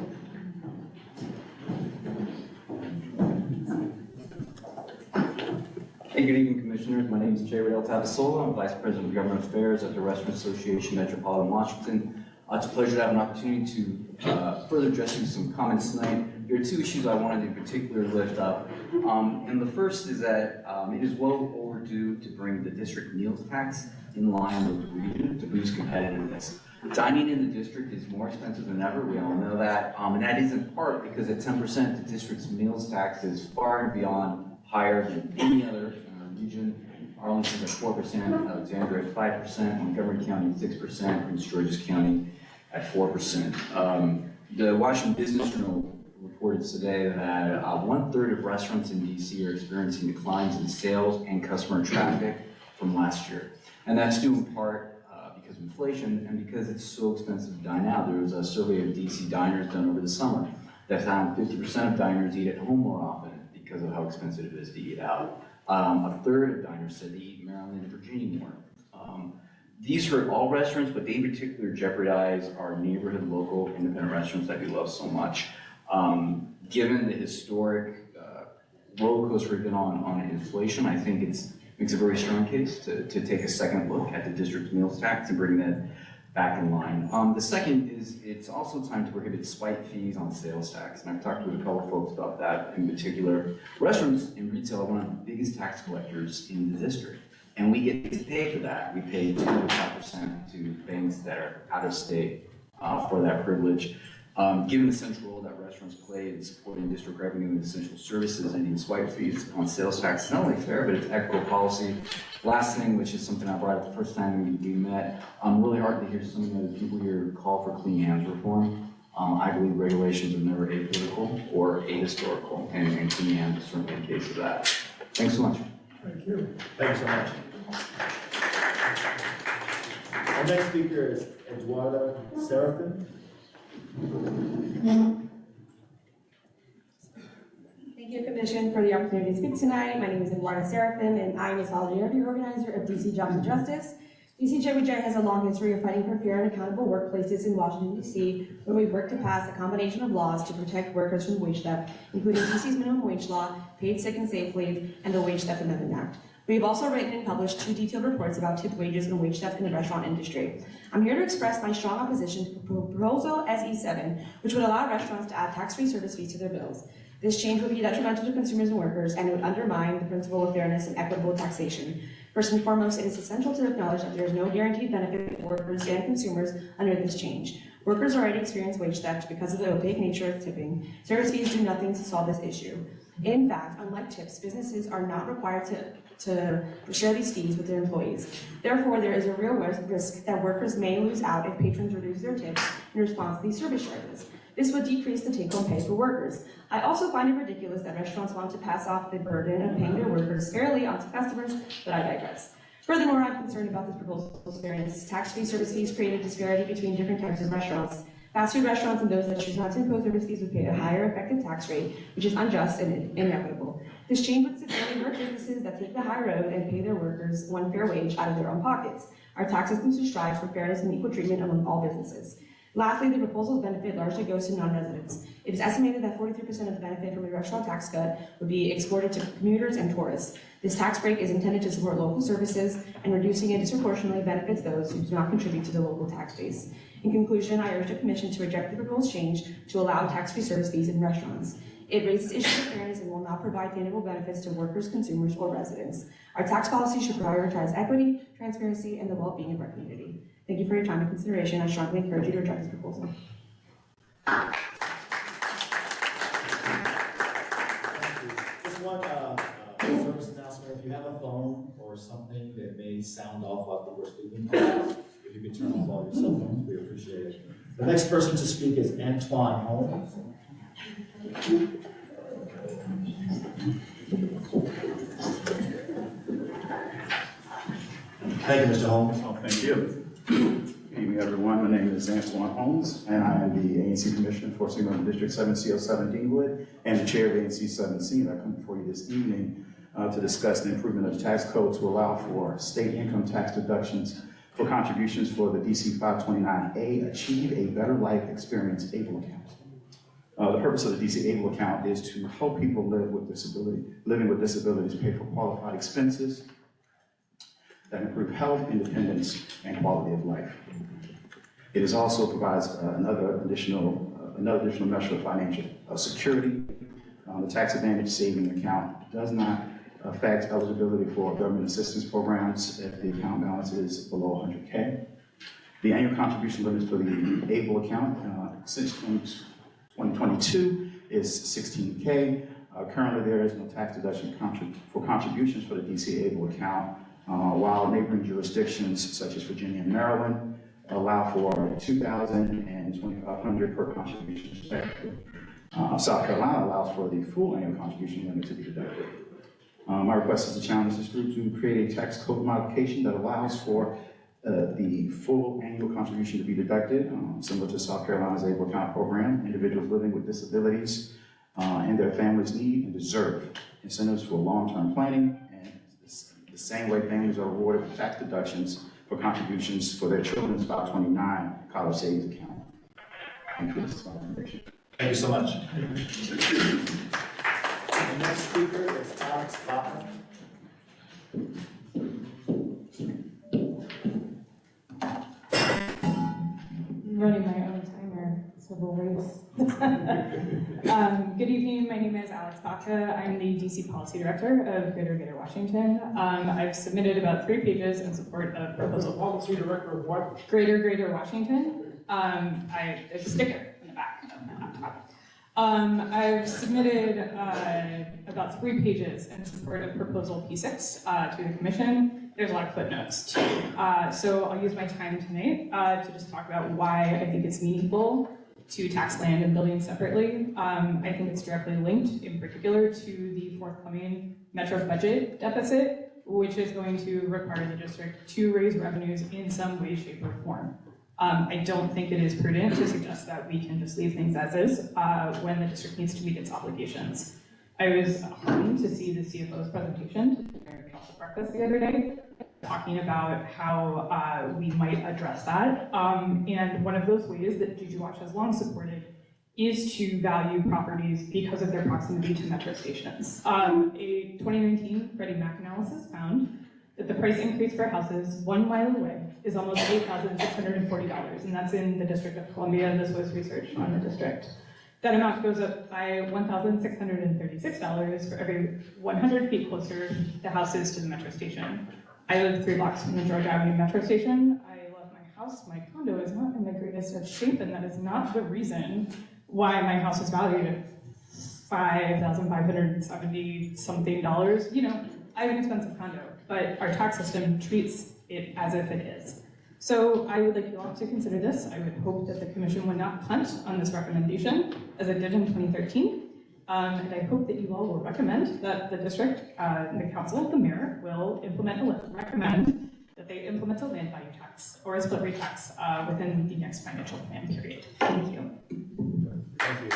Hey, good evening, Commissioners. My name is Jay Waddell Tabasola. I'm Vice President of Government Affairs at the Restaurant Association Metropolitan Washington. It's a pleasure to have an opportunity to further address you with some comments tonight. There are two issues I wanted to in particular lift up. And the first is that it is well overdue to bring the district meals tax in line with the region to boost competitiveness. Dining in the district is more expensive than ever, we all know that, and that is in part because at 10%, the district's meals tax is far and beyond higher than any other region. Arlington at 4%, Alexandria at 5%, Montgomery County at 6%, Prince George's County at 4%. The Washington Business Journal reported today that 1/3 of restaurants in DC are experiencing declines in sales and customer traffic from last year. And that's due in part because of inflation and because it's so expensive to dine out. There was a survey of DC diners done over the summer that found 50% of diners eat at home more often because of how expensive it is to eat out. 1/3 of diners said they eat in Maryland and Virginia more. These hurt all restaurants, but they in particular jeopardize our neighborhood, local, independent restaurants that we love so much. Given the historic roller coaster we've been on inflation, I think it makes a very strong case to take a second look at the district's meals tax and bring that back in line. The second is it's also time to prohibit spike fees on sales tax, and I've talked with a couple of folks about that in particular. Restaurants and retail are one of the biggest tax collectors in the district, and we get to pay for that. We pay 2.5% to banks that are out of state for that privilege. Given the central role that restaurants play in supporting district revenue and essential services, ending swipe fees on sales tax is not only fair, but it's equitable policy. Last thing, which is something I brought up the first time we met, really hard to hear some of the people here call for clean hands reform. I believe regulations are never apolitical or ahistorical, and clean hands is certainly a case of that. Thanks so much. Thank you. Thanks so much. Our next speaker is Eduardo Serafin. Thank you, Commission, for the opportunity to speak tonight. My name is Eduardo Serafin, and I am a solidarity organizer of DC Jobs and Justice. DCJBJ has a long history of fighting for fair and accountable workplaces in Washington, D.C., where we've worked to pass a combination of laws to protect workers from wage theft, including DC's minimum wage law, paid sick and safe leave, and the Wage Theft Amendment Act. We have also written and published 2 detailed reports about tipped wages and wage theft in the restaurant industry. I'm here to express my strong opposition to Proposal SE7, which would allow restaurants to add tax-free service fees to their bills. This change would be detrimental to consumers and workers, and it would undermine the principle of fairness and equitable taxation. First and foremost, it is essential to acknowledge that there is no guaranteed benefit for workers and consumers under this change. Workers already experience wage theft because of the opaque nature of tipping. Service fees do nothing to solve this issue. In fact, unlike tips, businesses are not required to share these fees with their employees. Therefore, there is a real risk that workers may lose out if patrons reduce their tips in response to these service charges. This would decrease the take-home pay for workers. I also find it ridiculous that restaurants want to pass off the burden of paying their workers fairly onto customers, but I digress. Furthermore, I'm concerned about this proposal's fairness. Tax-free service fees create a disparity between different types of restaurants. Fast food restaurants and those that choose not to impose service fees would pay a higher effective tax rate, which is unjust and inequitable. This change would severely hurt businesses that take the high road and pay their workers one fair wage out of their own pockets. Our tax system should strive for fairness and equal treatment among all businesses. Lastly, the proposal's benefit largely goes to non-residents. It is estimated that 43% of the benefit from the restaurant tax cut would be exported to commuters and tourists. This tax break is intended to support local services, and reducing it disproportionately benefits those who do not contribute to the local tax base. In conclusion, I urge the Commission to reject the proposed change to allow tax-free service fees in restaurants. It raises issues of fairness and will not provide tangible benefits to workers, consumers, or residents. Our tax policy should prioritize equity, transparency, and the well-being of our community. Thank you for your time and consideration. I strongly encourage you to reject this proposal. Just one service announcement. If you have a phone or something that may sound off while people are speaking, if you could turn off all your cell phones, we appreciate it. The next person to speak is Antoine Holmes. Thank you, Mr. Holmes. Oh, thank you. Good evening, everyone. My name is Antoine Holmes, and I am the ANC Commissioner for Single District 7C07 Deanwood and the Chair of ANC 7C. I come before you this evening to discuss the improvement of the tax code to allow for state income tax deductions for contributions for the DC 529A Achieve a Better Life Experience ABLE account. The purpose of the DC ABLE account is to help people living with disabilities pay for qualified expenses that improve health, independence, and quality of life. It is also provides another additional measure of financial security. The tax advantage saving account does not affect eligibility for government assistance programs if the account balance is below 100K. The annual contribution limits for the ABLE account since 2022 is 16K. Currently, there is no tax deduction for contributions for the DC ABLE account, while neighboring jurisdictions such as Virginia and Maryland allow for $2,000 and $2,500 per contribution respectively. South Carolina allows for the full annual contribution limit to be deducted. My request is to challenge this group to create a tax code modification that allows for the full annual contribution to be deducted, similar to South Carolina's ABLE account program. Individuals living with disabilities and their families need and deserve incentives for long-term planning, and the same way families are rewarded with tax deductions for contributions for their children's 529 college savings account. Thank you for this recommendation. Thank you so much. The next speaker is Alex Baca. Running my own timer, civil race. Good evening, my name is Alex Baca. I'm the DC Policy Director of Greater Washington. I've submitted about 3 pages in support of proposal. Policy Director of what? Greater Washington. There's a sticker in the back of my laptop. I've submitted about 3 pages in support of proposal P6 to the Commission. There's a lot of footnotes too. So I'll use my time tonight to just talk about why I think it's meaningful to tax land and buildings separately. I think it's directly linked in particular to the forthcoming Metro budget deficit, which is going to require the district to raise revenues in some way, shape, or form. I don't think it is prudent to suggest that we can just leave things as is when the district needs to meet its obligations. I was heartened to see the CFO's presentation to the Mayor at breakfast the other day, talking about how we might address that. And one of those ways that Juju Watch has long supported is to value properties because of their proximity to metro stations. A 2019 Freddie Mac analysis found that the price increase for houses 1 mile away is almost $8,640, and that's in the District of Columbia. This was research on the district. That amount goes up by $1,636 for every 100 feet closer the house is to the metro station. I live 3 blocks from the George Avenue Metro Station. I love my house. My condo is not in the greatest of shape, and that is not the reason why my house is valued at $5,570 something. You know, I have an expensive condo, but our tax system treats it as if it is. So I would like you all to consider this. I would hope that the commission would not punt on this recommendation, as it did in 2013. And I hope that you all will recommend that the district, the council, the mayor will recommend that they implement a land value tax or a split rate tax within the next financial plan period. Thank you. Thank you.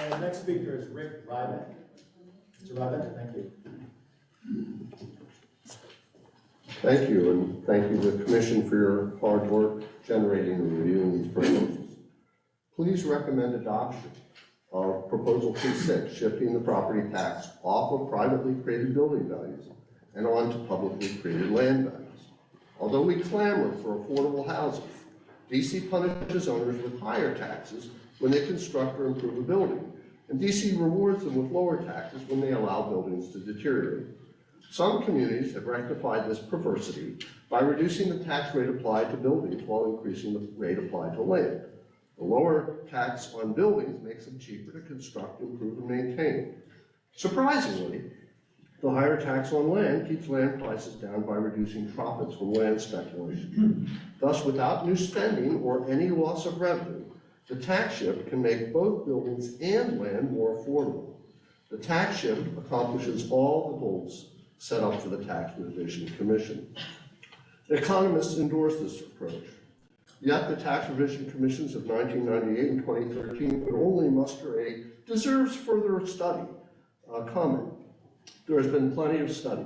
The next speaker is Rick Ryback. Mr. Ryback, thank you. Thank you, and thank you to the Commission for your hard work generating and reviewing these proposals. Please recommend adoption of Proposal P6, shifting the property tax off of privately created building values and onto publicly created land values. Although we clamor for affordable housing, DC punishes owners with higher taxes when they construct or improve a building, and DC rewards them with lower taxes when they allow buildings to deteriorate. Some communities have rectified this perversity by reducing the tax rate applied to buildings while increasing the rate applied to land. The lower tax on buildings makes them cheaper to construct, improve, and maintain. Surprisingly, the higher tax on land keeps land prices down by reducing profits from land speculation. Thus, without new spending or any loss of revenue, the tax shift can make both buildings and land more affordable. The tax shift accomplishes all the goals set up for the Tax Revision Commission. Economists endorse this approach. Yet the Tax Revision Commissions of 1998 and 2013 could only muster a deserves further study comment. There has been plenty of study.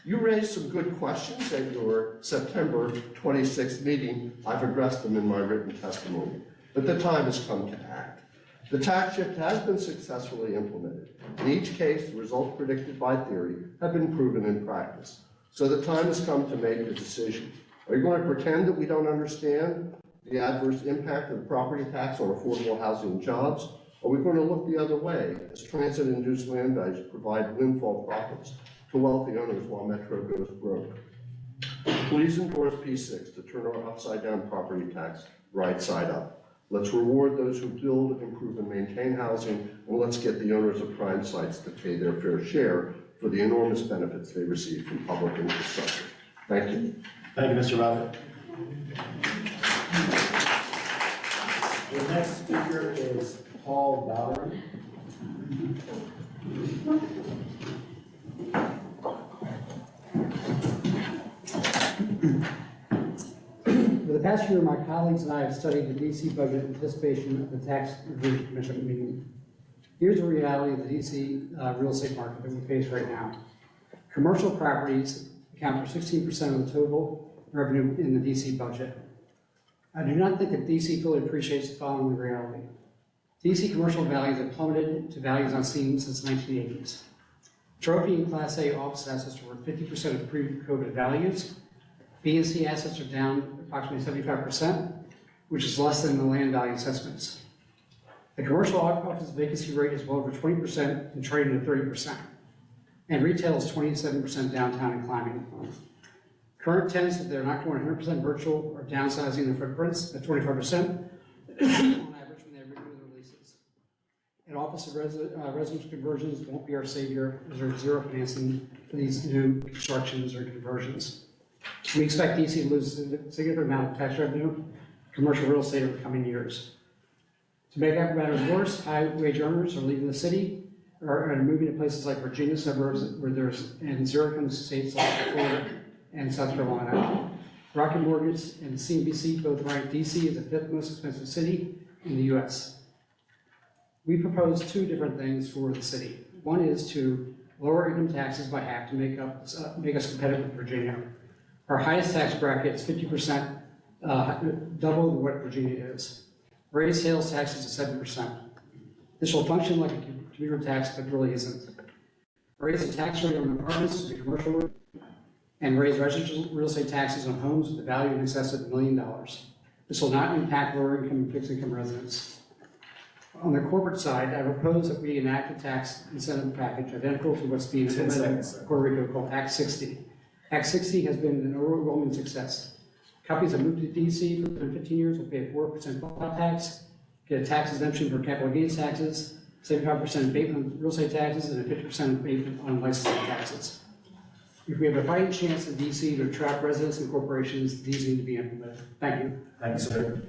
You raised some good questions at your September 26th meeting. I've addressed them in my written testimony, but the time has come to act. The tax shift has been successfully implemented. In each case, the results predicted by theory have been proven in practice. So the time has come to make a decision. Are you going to pretend that we don't understand the adverse impact of the property tax on affordable housing and jobs? Are we going to look the other way as transit-induced land values provide windfall profits to wealthy owners while Metro goes broke? Please endorse P6 to turn our upside-down property tax right side up. Let's reward those who build, improve, and maintain housing, and let's get the owners of prime sites to pay their fair share for the enormous benefits they receive from public infrastructure. Thank you. Thank you, Mr. Robert. The next speaker is Paul Valerie. For the past year, my colleagues and I have studied the DC budget in anticipation of the Tax Revision Commission meeting. Here's the reality of the DC real estate market that we face right now. Commercial properties account for 16% of the total revenue in the DC budget. I do not think that DC fully appreciates the following reality. DC commercial values have plummeted to values unseen since the 1980s. Trophy and Class A office assets were 50% of pre-COVID values. B and C assets are down approximately 75%, which is less than the land value assessments. The commercial office vacancy rate is well over 20% and trading at 30%. And retail is 27% downtown and climbing. Current tenants, if they're not going 100% virtual, are downsizing their footprints at 25% on average when they renew their leases. And office residence conversions won't be our savior, as there's zero financing for these new constructions or conversions. We expect DC to lose a significant amount of tax revenue, commercial real estate over the coming years. To make matters worse, high-wage earners are leaving the city or are moving to places like Virginia suburbs and zero-income states like Florida and South Carolina. Rocket Mortgage and CNBC both rank DC as the 5th most expensive city in the U.S. We propose two different things for the city. One is to lower income taxes by half to make us competitive with Virginia. Our highest tax bracket is 50%, double what Virginia is. Raise sales taxes to 7%. This will function like a commuter tax, but really isn't. Raise the tax rate on apartments and commercial, and raise residential real estate taxes on homes with a value in excess of $1 million. This will not impact lower income and fixed income residents. On the corporate side, I propose that we enact a tax incentive package identical to what's being 10 implemented seconds, in Puerto Rico called Act 60. Act 60 has been an overwhelming success. Companies that moved to DC for 15 years will pay a 4% flat tax, get a tax exemption for capital gains taxes, 75% abatement on real estate taxes, and a 50% abatement on licensing taxes. If we have a fighting chance in DC to attract residents and corporations, these need to be implemented. Thank you. Thank you, sir.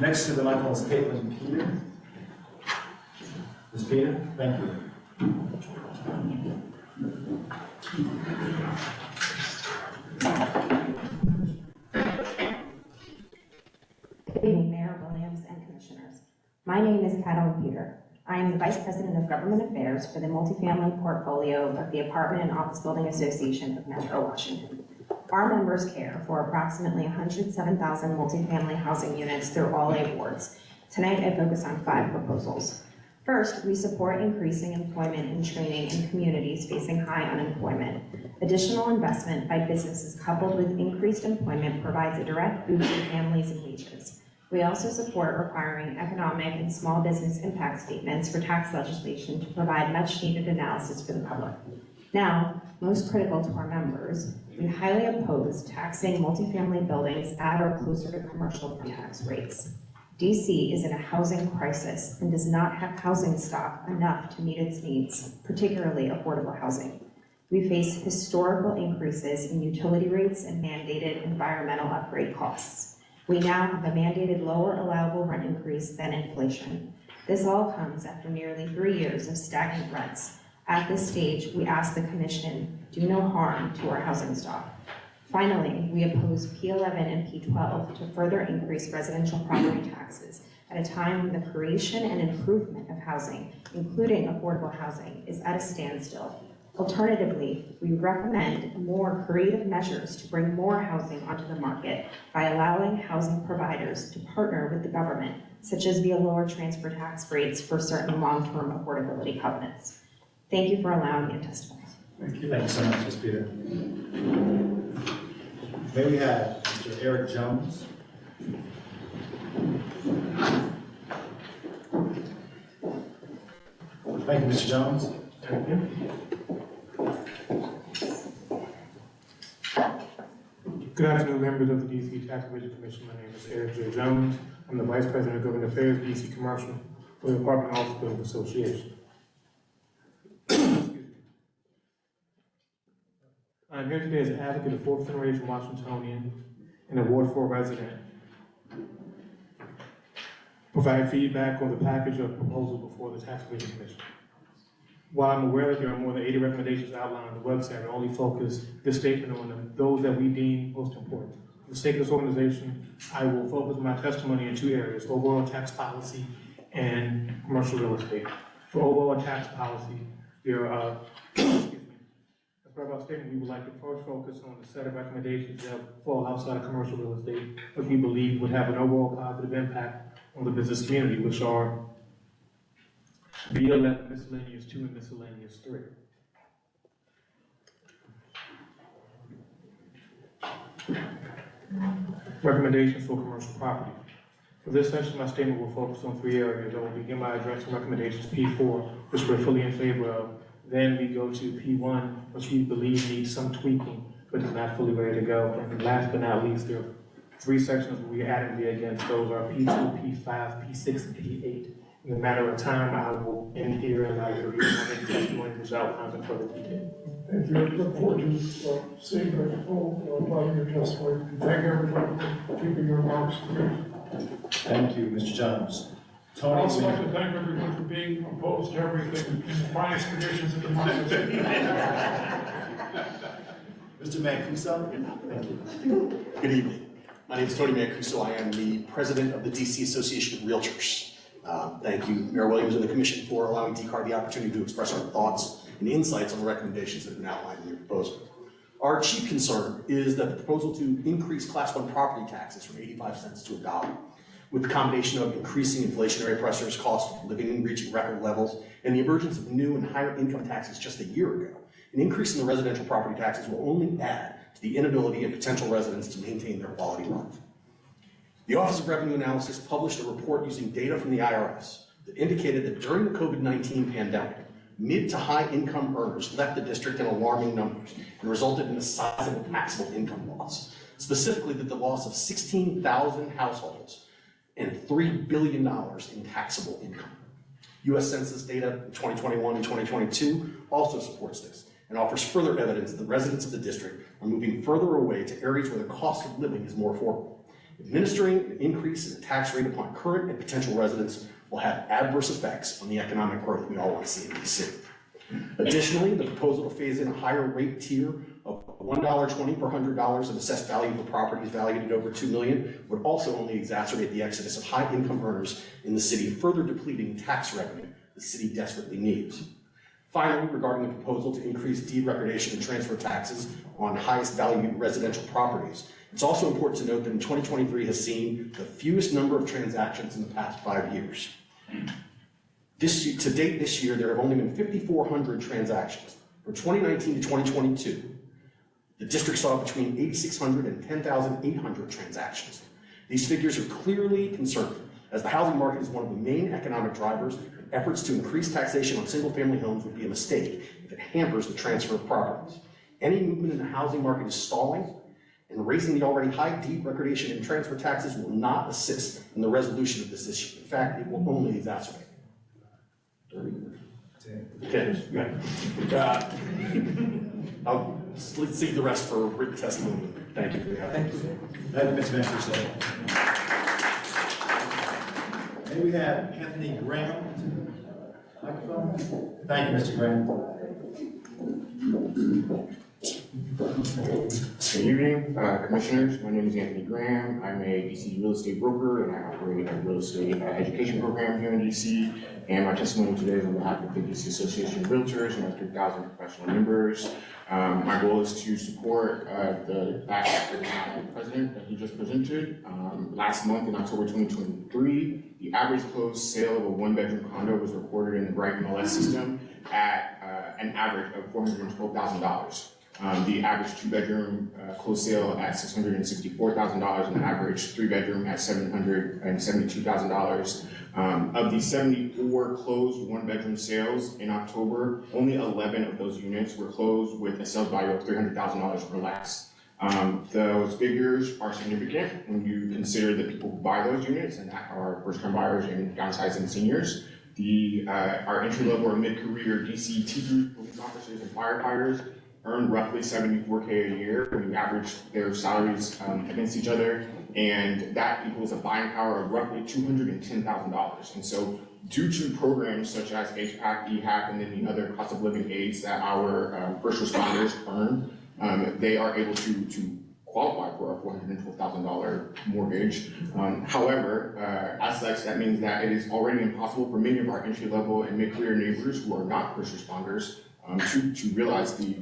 Next to the microphone is Caitlin Peter. Ms. Peter, thank you. Good evening, Mayor Williams and Commissioners. My name is Catalin Peter. I am the Vice President of Government Affairs for the multifamily portfolio of the Apartment and Office Building Association of Metro Washington. Our members care for approximately 107,000 multifamily housing units through all 8 wards. Tonight, I focus on 5 proposals. First, we support increasing employment and training in communities facing high unemployment. Additional investment by businesses coupled with increased employment provides a direct boost to families and wages. We also support requiring economic and small business impact statements for tax legislation to provide much-needed analysis for the public. Now, most critical to our members, we highly oppose taxing multifamily buildings at or closer to commercial tax rates. DC is in a housing crisis and does not have housing stock enough to meet its needs, particularly affordable housing. We face historical increases in utility rates and mandated environmental upgrade costs. We now have a mandated lower allowable rent increase than inflation. This all comes after nearly 3 years of stagnant rents. At this stage, we ask the Commission do no harm to our housing stock. Finally, we oppose P11 and P12 to further increase residential property taxes at a time when the creation and improvement of housing, including affordable housing, is at a standstill. Alternatively, we recommend more creative measures to bring more housing onto the market by allowing housing providers to partner with the government, such as via lower transfer tax rates for certain long-term affordability covenants. Thank you for allowing me to testify. Thank you. Thank you so much, Ms. Peter. May we have Mr. Eric Jones? Thank you, Mr. Jones. Thank you. Good afternoon, members of the DC Tax Division Commission. My name is Eric J. Jones. I'm the Vice President of Government Affairs, DC Commercial, for the Apartment Office Building Association. I'm here today as an advocate of fourth generation Washingtonian and a Ward 4 resident. Provide feedback on the package of proposals before the Tax Division Commission. While I'm aware that there are more than 80 recommendations outlined on the website, I only focus this statement on those that we deem most important. For the sake of this organization, I will focus my testimony in 2 areas: overall tax policy and commercial real estate. For overall tax policy, there are as part of our statement, we would like to first focus on the set of recommendations that fall outside of commercial real estate, which we believe would have an overall positive impact on the business community, which are B11, miscellaneous 2, and miscellaneous 3. Recommendations for commercial property. For this section, my statement will focus on 3 areas. I will begin by addressing recommendations P4, which we're fully in favor of. Then we go to P1, which we believe needs some tweaking, but is not fully ready to go. And last but not least, there are 3 sections where we adamantly against. Those are P2, P5, P6, and P8. In a matter of time, I will end here and I will review my testimony which outlines in further detail. Thank you. Look forward to seeing the full part of your testimony. Thank everyone for keeping your remarks brief. Thank you, Mr. Jones. Tony, I'd also like to thank everyone for being opposed to everything in the finest conditions of democracy. Mr. Mancuso? Thank you. Good evening. My name is Tony Mancuso. I am the president of the DC Association of Realtors. Thank you, Mayor Williams and the Commission, for allowing DCAR the opportunity to express our thoughts and insights on the recommendations that have been outlined in your proposal. Our chief concern is that the proposal to increase Class 1 property taxes from 85 cents to $1, with the combination of increasing inflationary pressures, cost of living reaching record levels, and the emergence of new and higher income taxes just a year ago, an increase in the residential property taxes will only add to the inability of potential residents to maintain their quality of life. The Office of Revenue Analysis published a report using data from the IRS that indicated that during the COVID-19 pandemic, mid to high income earners left the district in alarming numbers and resulted in a sizable taxable income loss. Specifically, that the loss of 16,000 households and $3 billion in taxable income. U.S. Census data in 2021 and 2022 also supports this and offers further evidence that residents of the district are moving further away to areas where the cost of living is more affordable. Administering an increase in the tax rate upon current and potential residents will have adverse effects on the economic growth we all want to see in DC. Additionally, the proposal to phase in a higher rate tier of $1.20 per $100 of assessed value for properties valued at over $2 million would also only exacerbate the exodus of high-income earners in the city, further depleting tax revenue the city desperately needs. Finally, regarding the proposal to increase deed recordation and transfer taxes on highest valued residential properties, it's also important to note that in 2023 has seen the fewest number of transactions in the past 5 years. To date this year, there have only been 5,400 transactions. From 2019 to 2022, the district saw between 8,600 and 10,800 transactions. These figures are clearly concerning, as the housing market is one of the main economic drivers, and efforts to increase taxation on single-family homes would be a mistake if it hampers the transfer of properties. Any movement in the housing market is stalling, and raising the already high deed recordation and transfer taxes will not assist in the resolution of this issue. In fact, it will only exacerbate. I'll leave the rest for written testimony. Thank you for the opportunity. Thank you, Mr. Venture. May we have Anthony Graham? Microphone. Thank you, Mr. Graham. Good evening, commissioners. My name is Anthony Graham. I'm a DC real estate broker and I operate a real estate education program here in DC. And my testimony today is on behalf of the DC Association of Realtors and our 3,000 professional members. My goal is to support the act of my president that he just presented. Last month in October 2023, the average closed sale of a one-bedroom condo was recorded in the Bright MLS system at an average of $412,000. The average two-bedroom closed sale at $664,000 and the average three-bedroom at $772,000. Of the 74 closed one-bedroom sales in October, only 11 of those units were closed with a sales value of $300,000 or less. Those figures are significant when you consider the people who buy those units, and that are first-time buyers and downsizing seniors. Our entry-level or mid-career DC teachers, police officers, and firefighters earn roughly $74K a year when you average their salaries against each other, and that equals a buying power of roughly $210,000. And so due to programs such as HPAC, EHAC, and then the other cost of living aids that our first responders earn, they are able to qualify for a $412,000 mortgage. However, as such, that means that it is already impossible for many of our entry-level and mid-career neighbors who are not first responders to realize the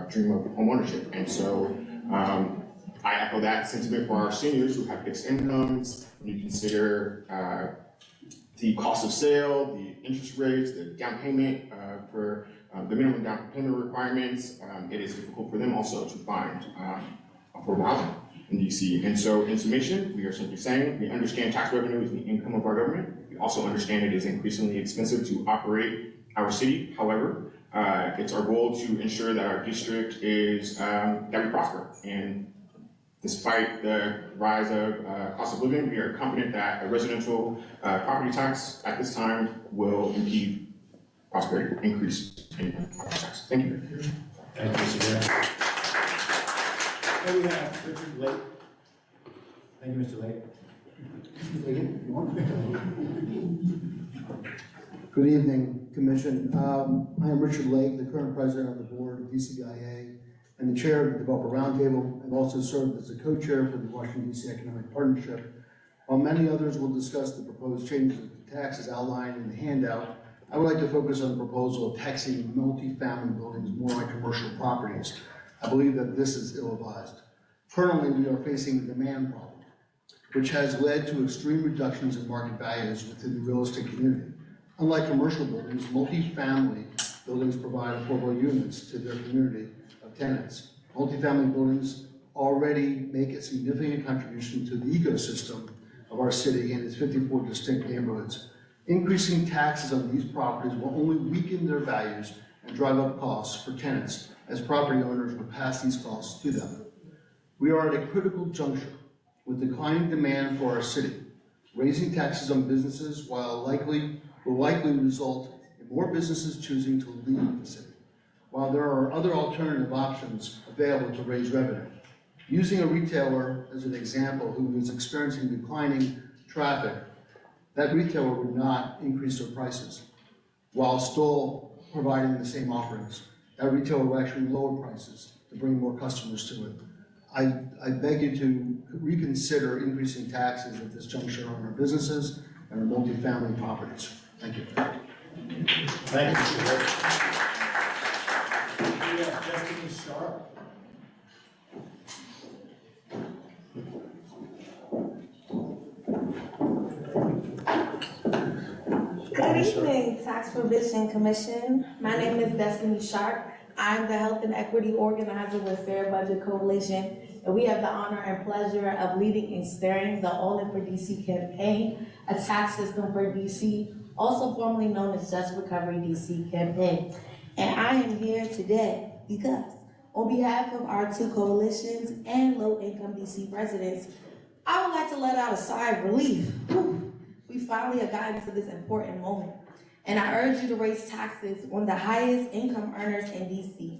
dream of homeownership. And so I echo that sentiment for our seniors who have fixed incomes. When you consider the cost of sale, the interest rates, the down payment for the minimum down payment requirements, it is difficult for them also to find affordable housing in DC. And so in summation, we are simply saying we understand tax revenue is the income of our government. We also understand it is increasingly expensive to operate our city. However, it's our goal to ensure that our district is, that we prosper. And despite the rise of cost of living, we are confident that a residential property tax at this time will impede prosperity, increase in property tax. Thank you. Thank you, Mr. Graham. Here we have Richard Lake. Thank you, Mr. Lake. Good evening, Commission. I am Richard Lake, the current president of the board of DCBIA and the chair of the Developer Roundtable, and also served as the co-chair for the Washington, D.C. Economic Partnership. While many others will discuss the proposed changes to taxes outlined in the handout, I would like to focus on the proposal of taxing multi-family buildings more like commercial properties. I believe that this is ill-advised. Currently, we are facing a demand problem, which has led to extreme reductions in market values within the real estate community. Unlike commercial buildings, multi-family buildings provide affordable units to their community of tenants. Multi-family buildings already make a significant contribution to the ecosystem of our city and its 54 distinct neighborhoods. Increasing taxes on these properties will only weaken their values and drive up costs for tenants as property owners would pass these costs to them. We are at a critical juncture with declining demand for our city. Raising taxes on businesses will likely result in more businesses choosing to leave the city, while there are other alternative options available to raise revenue. Using a retailer as an example who is experiencing declining traffic, that retailer would not increase their prices while still providing the same offerings. That retailer will actually lower prices to bring more customers to it. I beg you to reconsider increasing taxes at this juncture on our businesses and our multifamily properties. Thank you. Thank you, Mr. Holt. We have Destiny Sharp. Good evening, Tax Provision Commission. My name is Destiny Sharp. I'm the Health and Equity Organizer with Fair Budget Coalition, and we have the honor and pleasure of leading and steering the All In for DC campaign, a tax system for DC, also formerly known as Just Recovery DC campaign. And I am here today because on behalf of our two coalitions and low-income DC residents, I would like to let out a sigh of relief. Whew. We finally have gotten to this important moment. And I urge you to raise taxes on the highest income earners in DC.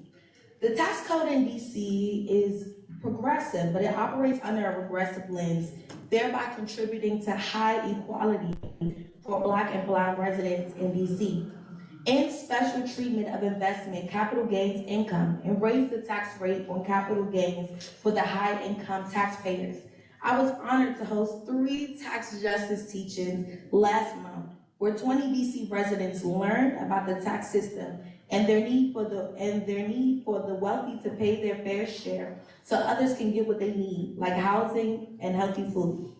The tax code in DC is progressive, but it operates under a regressive lens, thereby contributing to high equality for Black and Brown residents in DC. And special treatment of investment, capital gains income, and raise the tax rate on capital gains for the high income taxpayers. I was honored to host 3 tax justice teach-ins last month, where 20 DC residents learned about the tax system and their need for the wealthy to pay their fair share so others can get what they need, like housing and healthy food.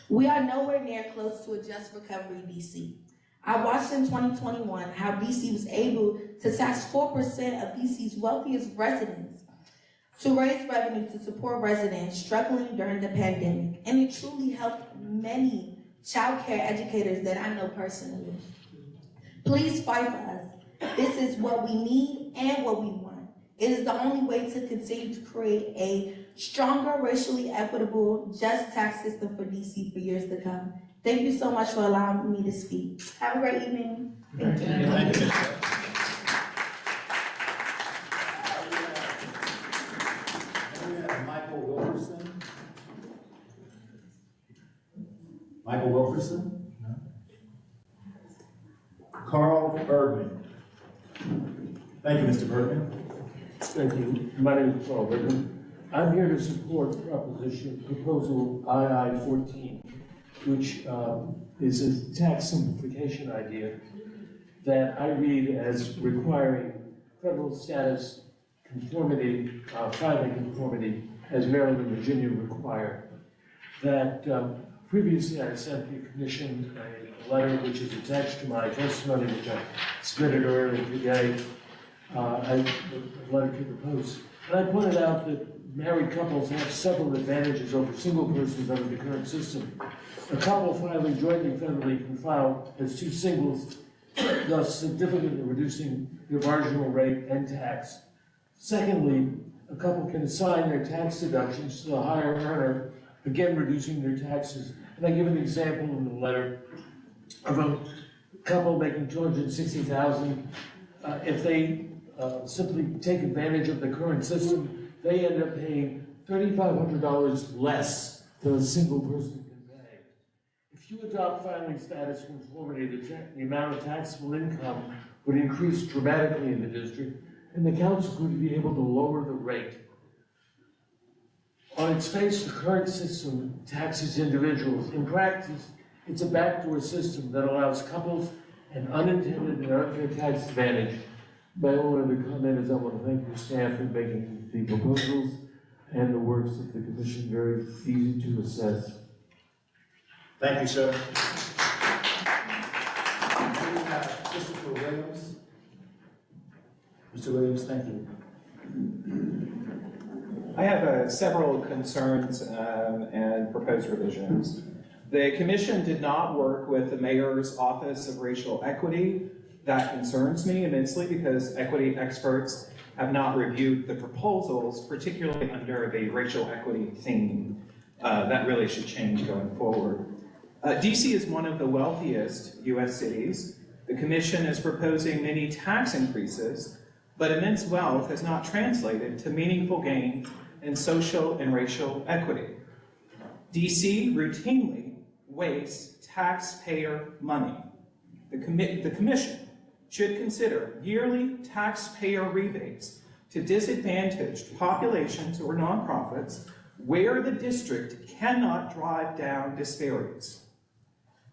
We are nowhere near close to a Just Recovery DC. I watched in 2021 how DC was able to tax 4% of DC's wealthiest residents to raise revenue to support residents struggling during the pandemic, and it truly helped many child care educators that I know personally. Please fight for us. This is what we need and what we want. It is the only way to continue to create a stronger, racially equitable, just tax system for DC for years to come. Thank you so much for allowing me to speak. Have a great evening. Thank you. Thank you, Ms. We have Michael Wilkerson. Michael Wilkerson? No. Carl Bergman. Thank you, Mr. Bergman. Thank you. My name is Carl Bergman. I'm here to support proposal II-14, which is a tax simplification idea that I read as requiring federal status conformity, filing conformity, as Maryland and Virginia require. That previously I sent the commission a letter which is attached to my testimony, which I submitted earlier today, a letter to the Post. And I pointed out that married couples have several advantages over single persons under the current system. A couple filing jointly federally can file as 2 singles, thus significantly reducing their marginal rate and tax. Secondly, a couple can assign their tax deductions to the higher earner, again reducing their taxes. And I give an example in the letter of a couple making $260,000. If they simply take advantage of the current system, they end up paying $3,500 less than a single person can pay. If you adopt filing status conformity, the amount of taxable income would increase dramatically in the district, and the council could be able to lower the rate. On its face, the current system taxes individuals. In practice, it's a backdoor system that allows couples an unintended and unfair tax advantage. My only other comment is I want to thank your staff for making the proposals and the works of the commission very easy to assess. Thank you, sir. We have Christopher Williams. Mr. Williams, thank you. I have several concerns and proposed revisions. The commission did not work with the mayor's Office of Racial Equity. That concerns me immensely because equity experts have not reviewed the proposals, particularly under the racial equity theme. That really should change going forward. DC is one of the wealthiest US cities. The commission is proposing many tax increases, but immense wealth has not translated to meaningful gains in social and racial equity. DC routinely wastes taxpayer money. The commission should consider yearly taxpayer rebates to disadvantaged populations or nonprofits where the district cannot drive down disparities.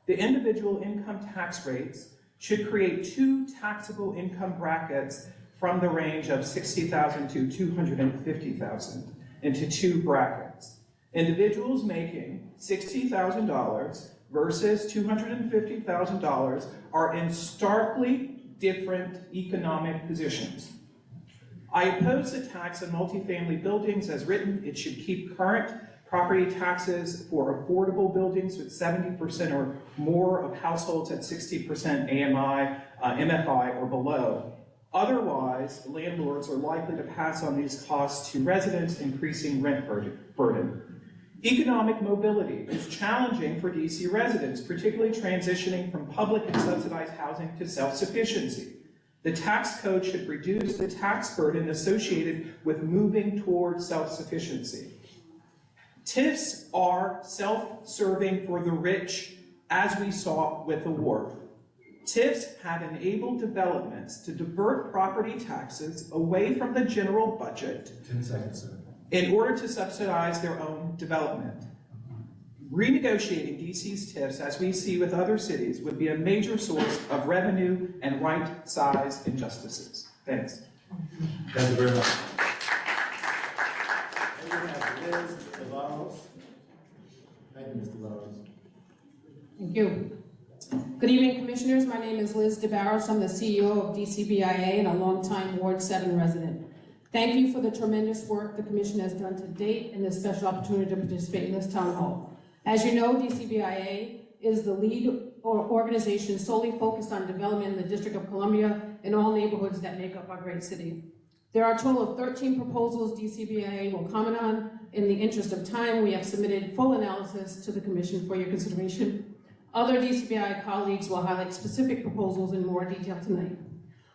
The individual income tax rates should create two taxable income brackets from the range of $60,000 to $250,000 into two brackets. Individuals making $60,000 versus $250,000 are in starkly different economic positions. I oppose the tax on multifamily buildings as written. It should keep current property taxes for affordable buildings with 70% or more of households at 60% AMI, MFI or below. Otherwise, landlords are likely to pass on these costs to residents, increasing rent burden. Economic mobility is challenging for DC residents, particularly transitioning from public and subsidized housing to self-sufficiency. The tax code should reduce the tax burden associated with moving towards self-sufficiency. TIFs are self-serving for the rich, as we saw with the war. TIFs have enabled developments to divert property taxes away from the general budget 10 seconds, sir. in order to subsidize their own development. Renegotiating DC's TIFs, as we see with other cities, would be a major source of revenue and right-size injustices. Thanks. Thank you very much. And we have Liz DeVos. Thank you, Mr. DeVos. Thank you. Good evening, Commissioners. My name is Liz DeBarros. I'm the CEO of DCBIA and a longtime Ward 7 resident. Thank you for the tremendous work the Commission has done to date and this special opportunity to participate in this town hall. As you know, DCBIA is the lead organization solely focused on development in the District of Columbia and all neighborhoods that make up our great city. There are a total of 13 proposals DCBIA will comment on. In the interest of time, we have submitted full analysis to the Commission for your consideration. Other DCBI colleagues will highlight specific proposals in more detail tonight.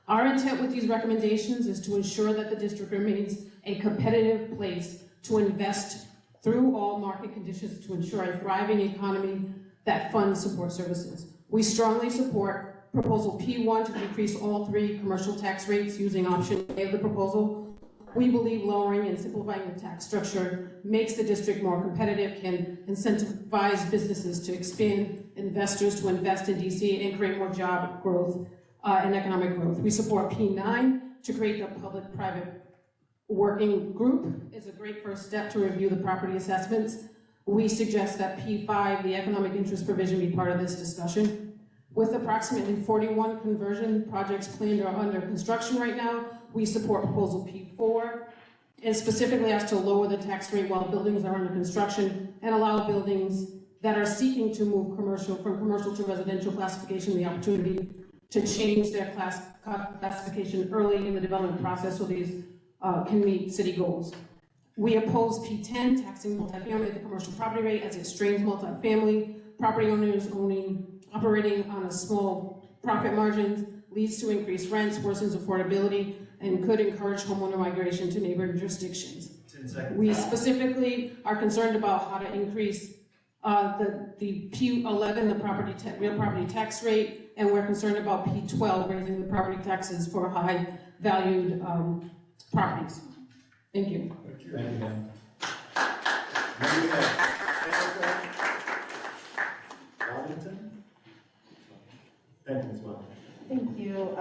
Our intent with these recommendations is to ensure that the district remains a competitive place to invest through all market conditions to ensure a thriving economy that funds support services. We strongly support Proposal P1 to decrease all three commercial tax rates using option A of the proposal. We believe lowering and simplifying the tax structure makes the district more competitive, can incentivize businesses to expand, investors to invest in DC, and create more job growth and economic growth. We support P9 to create the public-private working group. It's a great first step to review the property assessments. We suggest that P5, the economic interest provision, be part of this discussion. With approximately 41 conversion projects planned or under construction right now, we support Proposal P4, and specifically ask to lower the tax rate while buildings are under construction and allow buildings that are seeking to move from commercial to residential classification the opportunity to change their classification early in the development process so these can meet city goals. We oppose P10, taxing multifamily at the commercial property rate, as it strains multifamily. Property owners operating on a small profit margins leads to increased rents, worsens affordability, and could encourage homeowner migration to neighboring jurisdictions. 10 seconds. We specifically are concerned about how to increase the P11, the real property tax rate, and we're concerned about P12, raising the property taxes for high-valued properties. Thank you. Thank you, ma'am. Then we have Erica Washington. Thank you, Ms. Washington. Thank you.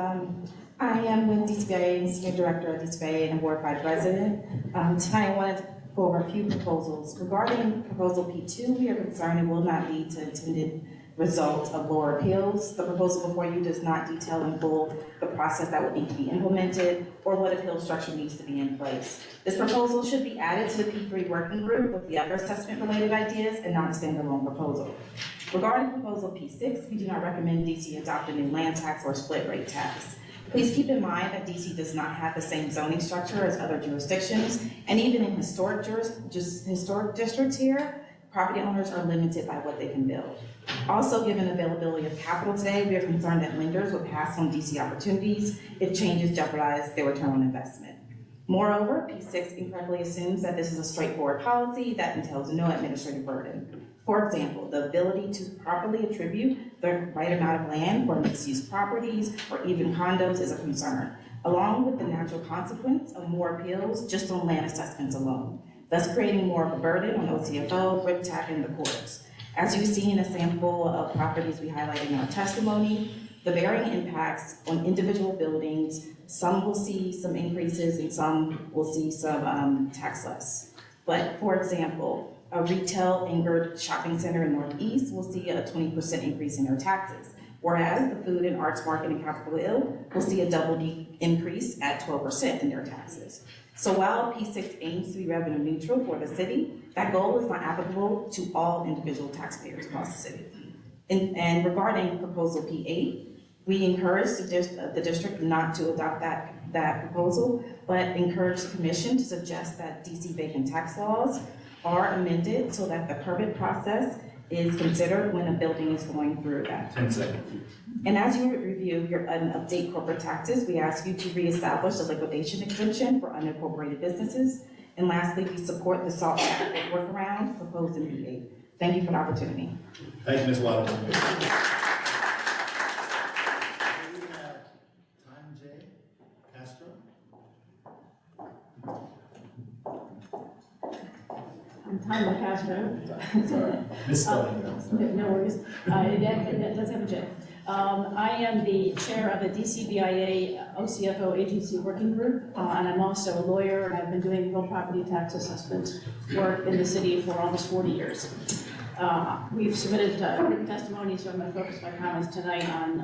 I am with DCBIA and Senior Director of DCBIA and a Ward 5 resident. Tonight I wanted to go over a few proposals. Regarding Proposal P2, we are concerned it will not lead to intended result of lower appeals. The proposal before you does not detail in full the process that would need to be implemented or what appeal structure needs to be in place. This proposal should be added to the P3 working group with the other assessment-related ideas and not a standalone proposal. Regarding proposal P6, we do not recommend DC adopt a new land tax or split rate tax. Please keep in mind that DC does not have the same zoning structure as other jurisdictions, and even in historic districts here, property owners are limited by what they can build. Also, given availability of capital today, we are concerned that lenders will pass on DC opportunities if changes jeopardize their return on investment. Moreover, P6 incorrectly assumes that this is a straightforward policy that entails no administrative burden. For example, the ability to properly attribute the right amount of land for mixed-use properties or even condos is a concern, along with the natural consequence of more appeals just on land assessments alone, thus creating more of a burden on OCFO, RIPTAC, and the courts. As you see in a sample of properties we highlighted in our testimony, the varying impacts on individual buildings, some will see some increases and some will see some tax less. But for example, a retail anchored shopping center in Northeast will see a 20% increase in their taxes, whereas the food and arts market in Capitol Hill will see a double increase at 12% in their taxes. So while P6 aims to be revenue neutral for the city, that goal is not applicable to all individual taxpayers across the city. And regarding proposal P8, we encourage the district not to adopt that proposal, but encourage the commission to suggest that DC vacant tax laws are amended so that the permit process is considered when a building is going through that. 10 seconds. And as you review and update corporate taxes, we ask you to reestablish a liquidation exemption for unincorporated businesses. And lastly, we support the SALT workaround proposed in P8. Thank you for the opportunity. Thank you, Ms. Waddle. Time J. Castro. I'm Tanya Castro. Sorry, misspelling. No worries. Let's have a J. I am the chair of the DCBIA OCFO agency working group, and I'm also a lawyer, and I've been doing real property tax assessment work in the city for almost 40 years. We've submitted written testimony, so I'm going to focus my comments tonight on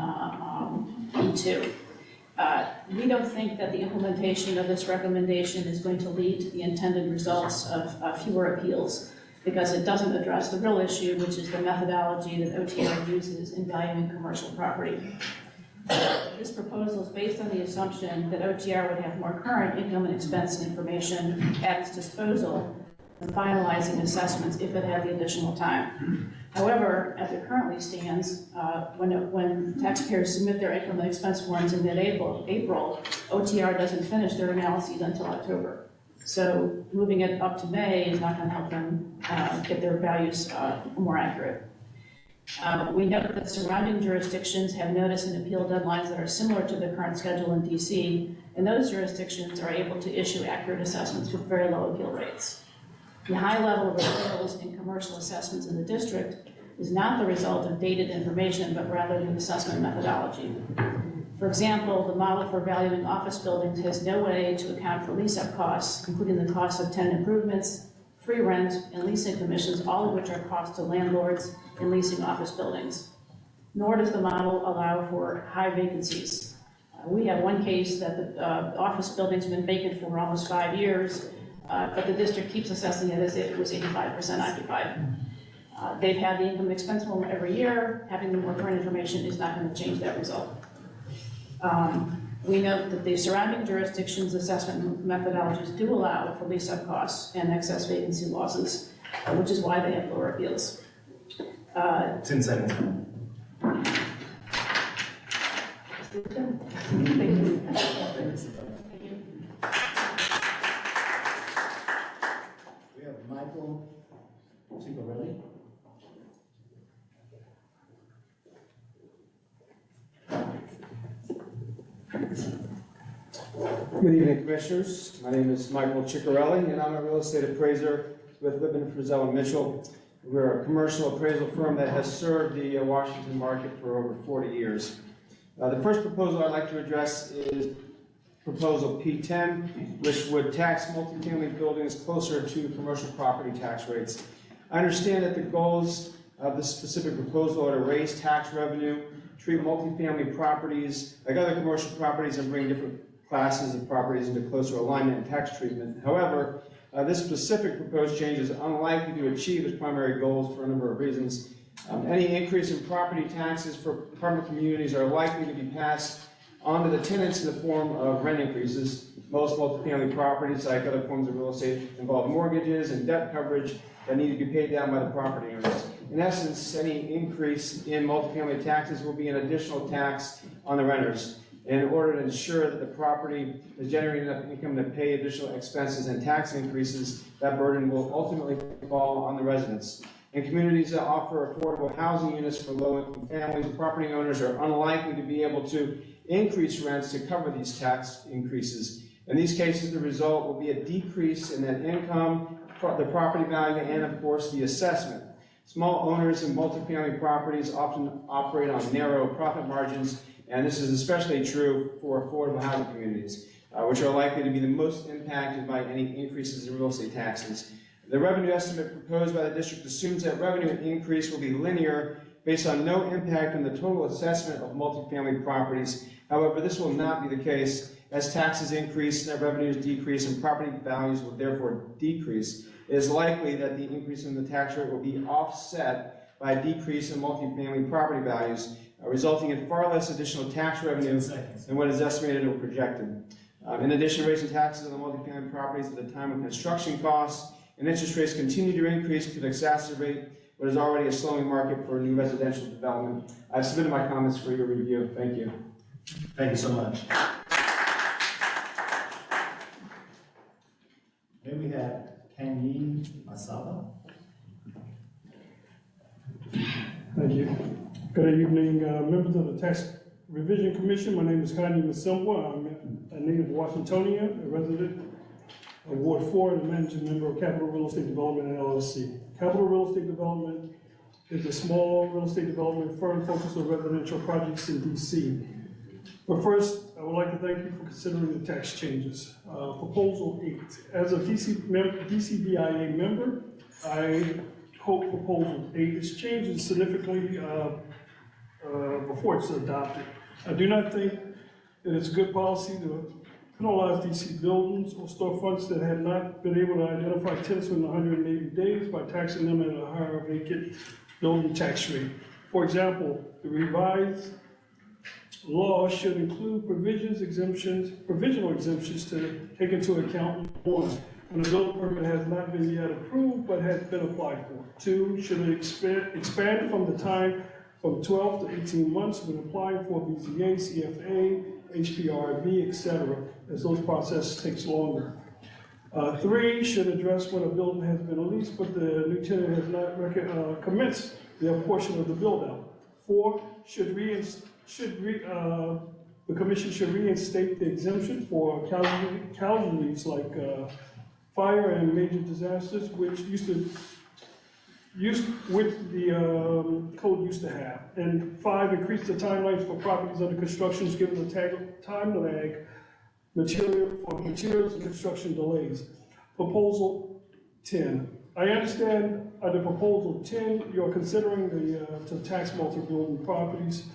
E2. We don't think that the implementation of this recommendation is going to lead to the intended results of fewer appeals, because it doesn't address the real issue, which is the methodology that OTR uses in valuing commercial property. This proposal is based on the assumption that OTR would have more current income and expense information at its disposal than finalizing assessments if it had the additional time. However, as it currently stands, when taxpayers submit their income and expense forms in mid-April, OTR doesn't finish their analyses until October. So moving it up to May is not going to help them get their values more accurate. We note that surrounding jurisdictions have notice and appeal deadlines that are similar to the current schedule in DC, and those jurisdictions are able to issue accurate assessments with very low appeal rates. The high level of appeals in commercial assessments in the district is not the result of dated information, but rather an assessment methodology. For example, the model for valuing office buildings has no way to account for lease-up costs, including the cost of tenant improvements, free rent, and leasing commissions, all of which are costs to landlords in leasing office buildings. Nor does the model allow for high vacancies. We have one case that the office building's been vacant for almost 5 years, but the district keeps assessing it as if it was 85% occupied. They've had the income and expense form every year. Having the more current information is not going to change that result. We note that the surrounding jurisdictions' assessment methodologies do allow for lease-up costs and excess vacancy losses, which is why they have lower appeals. 10 seconds. Thank you. We have Michael Ciccarelli. Good evening, Commissioners. My name is Michael Ciccarelli, and I'm a real estate appraiser with Lippman, Frizzell & Mitchell. We're a commercial appraisal firm that has served the Washington market for over 40 years. The first proposal I'd like to address is proposal P10, which would tax multifamily buildings closer to commercial property tax rates. I understand that the goals of the specific proposal are to raise tax revenue, treat multifamily properties like other commercial properties, and bring different classes of properties into closer alignment and tax treatment. However, this specific proposed change is unlikely to achieve its primary goals for a number of reasons. Any increase in property taxes for apartment communities are likely to be passed on to the tenants in the form of rent increases. Most multifamily properties, like other forms of real estate, involve mortgages and debt coverage that need to be paid down by the property owners. In essence, any increase in multifamily taxes will be an additional tax on the renters. In order to ensure that the property is generating enough income to pay additional expenses and tax increases, that burden will ultimately fall on the residents. In communities that offer affordable housing units for low-income families, property owners are unlikely to be able to increase rents to cover these tax increases. In these cases, the result will be a decrease in net income, the property value, and of course the assessment. Small owners in multifamily properties often operate on narrow profit margins, and this is especially true for affordable housing communities, which are likely to be the most impacted by any increases in real estate taxes. The revenue estimate proposed by the district assumes that revenue increase will be linear based on no impact on the total assessment of multifamily properties. However, this will not be the case. As taxes increase, net revenues decrease, and property values will therefore decrease. It is likely that the increase in the tax rate will be offset by a decrease in multifamily property values, resulting in far less additional tax revenue than what is estimated or projected. In addition, raising taxes on the multifamily properties at the time of construction costs and interest rates continue to increase could exacerbate what is already a slowing market for new residential development. I've submitted my comments for your review. Thank you. Thank you so much. Then we have Kenyi Masaba. Thank you. Good evening, members of the Tax Revision Commission. My name is Kanye Masimwa. I'm a native Washingtonian, a resident of Ward 4, and a managing member of Capital Real Estate Development LLC. Capital Real Estate Development is a small real estate development firm focused on residential projects in DC. But first, I would like to thank you for considering the tax changes. Proposal 8. As a DCBIA member, I hope Proposal 8 is changed significantly before it's adopted. I do not think that it's good policy to penalize DC buildings or storefronts that have not been able to identify tenants within 180 days by taxing them at a higher vacant building tax rate. For example, the revised law should include provisional exemptions to take into account: 1, when a building permit has not been yet approved but has been applied for. 2, should it expand from the time from 12 to 18 months when applying for BZA, CFA, HPRB, etc., as those processes takes longer. 3, should address when a building has been leased but the new tenant has not commenced their portion of the build-out. 4, the commission should reinstate the exemption for casualties like fire and major disasters, which the code used to have. And 5, increase the timelines for properties under construction, given the time lag materials and construction delays. Proposal 10. I understand under Proposal 10, you're considering to tax multi-building properties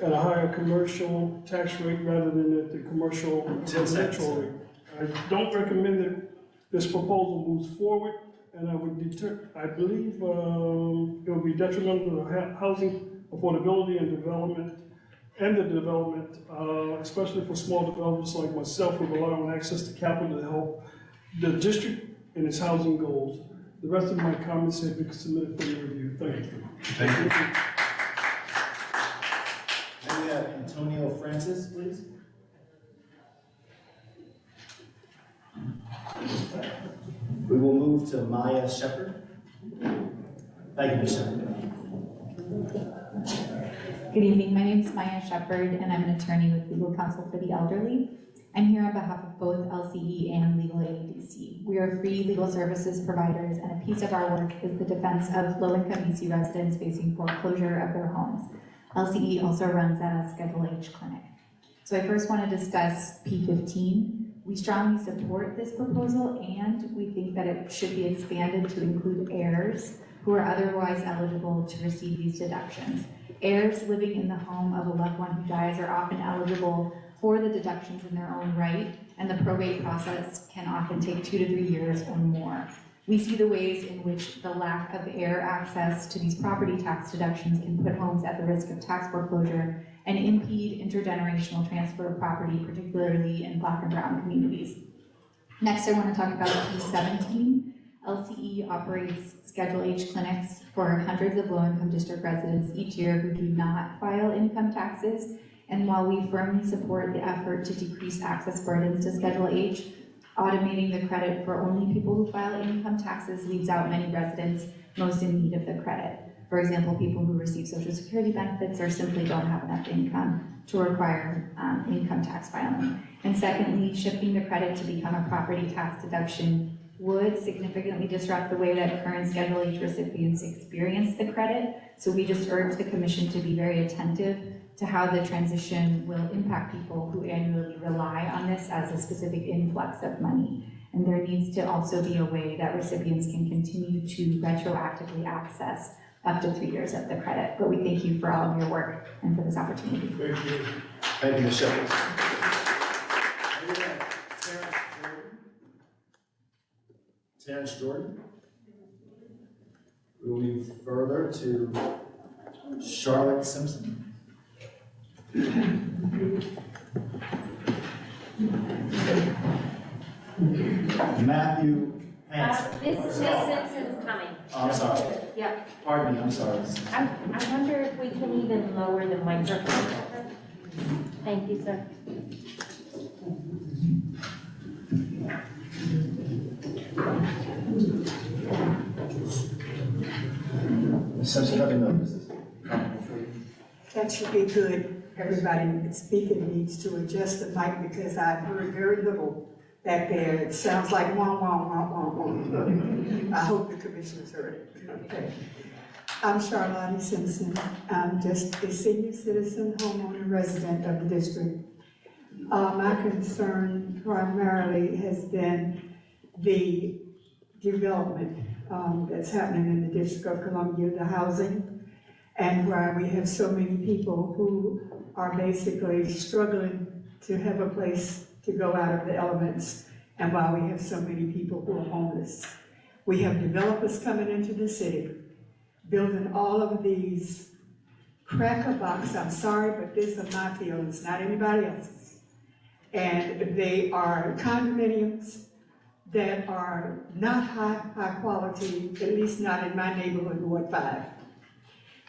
at a higher commercial tax rate rather than at the commercial residential rate. I don't recommend that this proposal moves forward, and I believe it will be detrimental to housing affordability and development, especially for small developers like myself who rely on access to capital to help the district in its housing goals. The rest of my comments have been submitted for your review. Thank you. Thank you. Then we have Antonio Francis, please. We will move to Maya Shepherd. Thank you, Ms. Shepherd. Good evening. My name is Maya Shepherd, and I'm an attorney with Legal Counsel for the Elderly. I'm here on behalf of both LCE and Legal Aid DC. We are free legal services providers, and a piece of our work is the defense of low-income DC residents facing foreclosure of their homes. LCE also runs a Schedule H clinic. So I first want to discuss P15. We strongly support this proposal, and we think that it should be expanded to include heirs. who are otherwise eligible to receive these deductions. Heirs living in the home of a loved one who dies are often eligible for the deductions in their own right, and the probate process can often take 2 to 3 years or more. We see the ways in which the lack of heir access to these property tax deductions can put homes at the risk of tax foreclosure and impede intergenerational transfer of property, particularly in Black and brown communities. Next, I want to talk about P17. LCE operates Schedule H clinics for hundreds of low-income district residents each year who do not file income taxes. And while we firmly support the effort to decrease access burdens to Schedule H, automating the credit for only people who file income taxes leaves out many residents most in need of the credit. For example, people who receive Social Security benefits or simply don't have enough income to require income tax filing. And secondly, shifting the credit to become a property tax deduction would significantly disrupt the way that current Schedule H recipients experience the credit. So we just urge the Commission to be very attentive to how the transition will impact people who annually rely on this as a specific influx of money. And there needs to also be a way that recipients can continue to retroactively access up to 3 years of the credit. But we thank you for all of your work and for this opportunity. Thank you. Thank you, Ms. Shepherd. Terrence Jordan. We will move further to Charlotte Simpson. Matthew Hanson. Miss Simpson's coming. Oh, I'm sorry. Yep. Pardon me, I'm sorry. I wonder if we can even lower the microphone. Thank you, sir. Ms. Simpson, let me know if this is comfortable for you. That should be good. Everybody speaking needs to adjust the mic because I've heard very little back there. It sounds like wah, wah, wah, wah, wah. I hope the commissioners heard it. Okay. I'm Charlotte Simpson. I'm just a senior citizen, homeowner, resident of the district. My concern primarily has been the development that's happening in the District of Columbia, the housing, and where we have so many people who are basically struggling to have a place to go out of the elements, and why we have so many people who are homeless. We have developers coming into the city, building all of these cracker box, I'm sorry, but these are my feelings, not anybody else's. And they are condominiums that are not high quality, at least not in my neighborhood, Ward 5.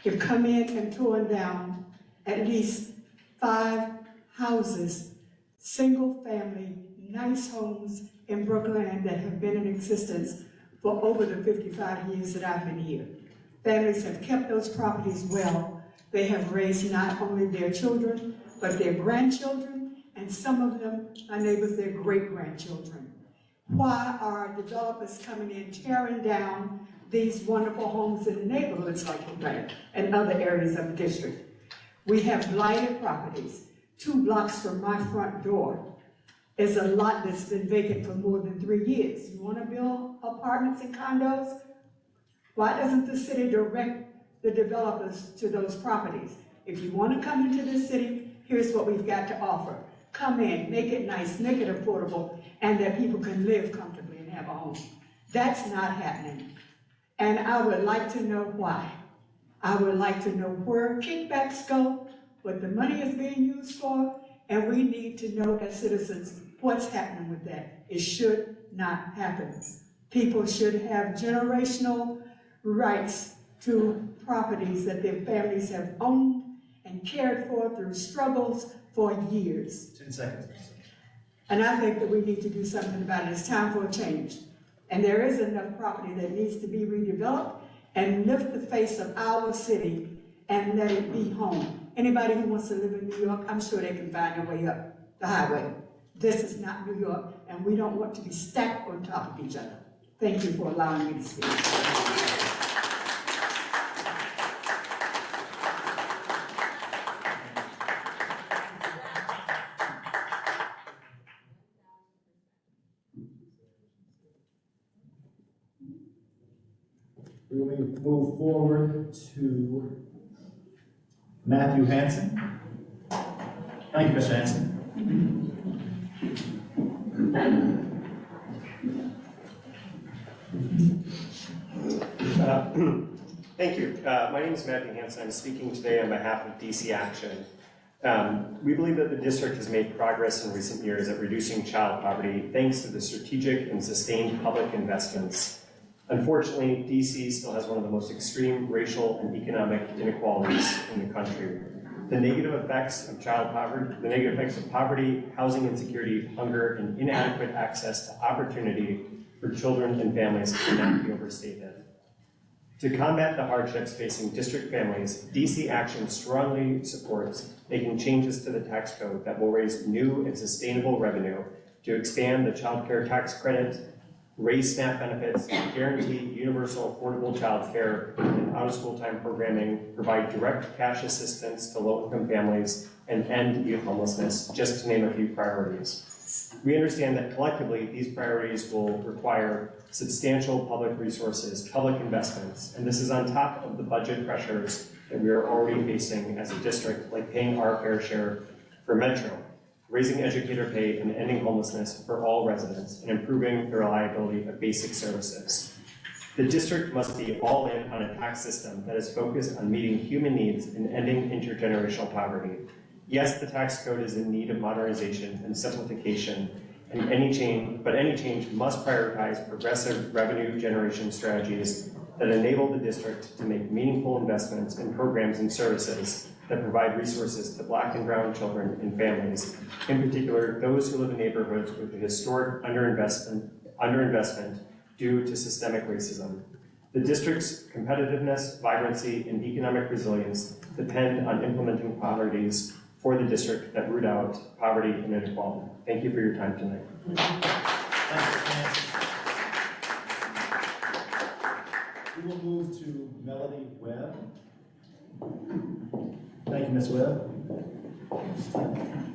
They've come in and torn down at least 5 houses, single family, nice homes in Brooklyn that have been in existence for over the 55 years that I've been here. Families have kept those properties well. They have raised not only their children, but their grandchildren, and some of them, my neighbors, their great-grandchildren. Why are developers coming in, tearing down these wonderful homes in the neighborhoods like Atlanta and other areas of the district? We have blighted properties. 2 blocks from my front door is a lot that's been vacant for more than 3 years. You want to build apartments and condos? Why doesn't the city direct the developers to those properties? If you want to come into the city, here's what we've got to offer. Come in, make it nice, make it affordable, and that people can live comfortably and have a home. That's not happening. And I would like to know why. I would like to know where kickbacks go, what the money is being used for, and we need to know as citizens what's happening with that. It should not happen. People should have generational rights to properties that their families have owned and cared for through struggles for years. 10 seconds. And I think that we need to do something about it. It's time for a change. And there is enough property that needs to be redeveloped and lift the face of our city and let it be home. Anybody who wants to live in New York, I'm sure they can find their way up the highway. This is not New York, and we don't want to be stacked on top of each other. Thank you for allowing me to speak. We will move forward to Matthew Hanson. Thank you, Mr. Hanson. Thank you. My name is Matthew Hanson. I'm speaking today on behalf of DC Action. We believe that the district has made progress in recent years at reducing child poverty thanks to the strategic and sustained public investments. Unfortunately, DC still has one of the most extreme racial and economic inequalities in the country. The negative effects of poverty, housing insecurity, hunger, and inadequate access to opportunity for children and families cannot be overstated. To combat the hardships facing district families, DC Action strongly supports making changes to the tax code that will raise new and sustainable revenue to expand the child care tax credit, raise SNAP benefits, guarantee universal affordable child care and out-of-school time programming, provide direct cash assistance to low-income families, and end youth homelessness, just to name a few priorities. We understand that collectively, these priorities will require substantial public resources, public investments, and this is on top of the budget pressures that we are already facing as a district, like paying our fair share for Metro, raising educator pay and ending homelessness for all residents, and improving the reliability of basic services. The district must be all in on a tax system that is focused on meeting human needs and ending intergenerational poverty. Yes, the tax code is in need of modernization and simplification, but any change must prioritize progressive revenue generation strategies that enable the district to make meaningful investments in programs and services that provide resources to Black and brown children and families, in particular those who live in neighborhoods with a historic underinvestment due to systemic racism. The district's competitiveness, vibrancy, and economic resilience depend on implementing priorities for the district that root out poverty and inequality. Thank you for your time tonight. We will move to Melody Webb. Thank you, Ms. Webb.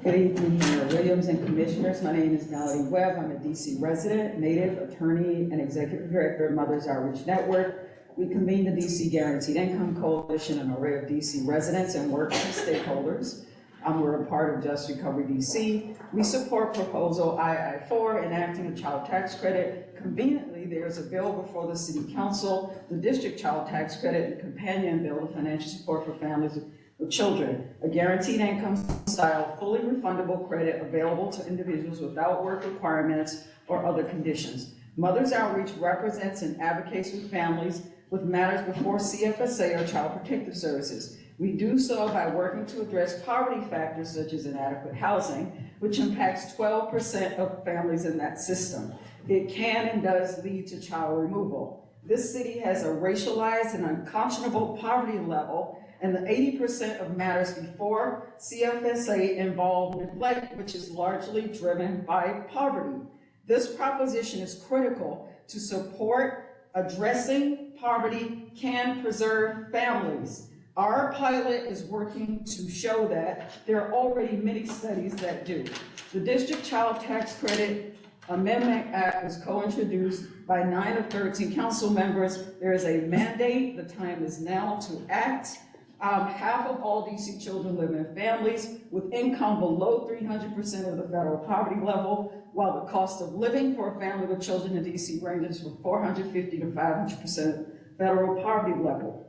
Good evening, Mayor Williams and Commissioners. My name is Melody Webb. I'm a DC resident, native, attorney, and executive director of Mothers Outreach Network. We convene the DC Guaranteed Income Coalition, an array of DC residents and working stakeholders. We're a part of Just Recovery DC. We support proposal II-4, enacting a child tax credit. Conveniently, there's a bill before the City Council, the District Child Tax Credit, and companion bill of financial support for families with children, a guaranteed income style, fully refundable credit available to individuals without work requirements or other conditions. Mothers Outreach represents and advocates with families with matters before CFSA or Child Protective Services. We do so by working to address poverty factors such as inadequate housing, which impacts 12% of families in that system. It can and does lead to child removal. This city has a racialized and unconscionable poverty level, and the 80% of matters before CFSA involve neglect, which is largely driven by poverty. This proposition is critical to support addressing poverty can preserve families. Our pilot is working to show that. There are already many studies that do. The District Child Tax Credit Amendment Act was co-introduced by 9 of 13 council members. There is a mandate. The time is now to act. Half of all DC children live in families with income below 300% of the federal poverty level, while the cost of living for a family with children in DC ranges from 450 to 500% federal poverty level.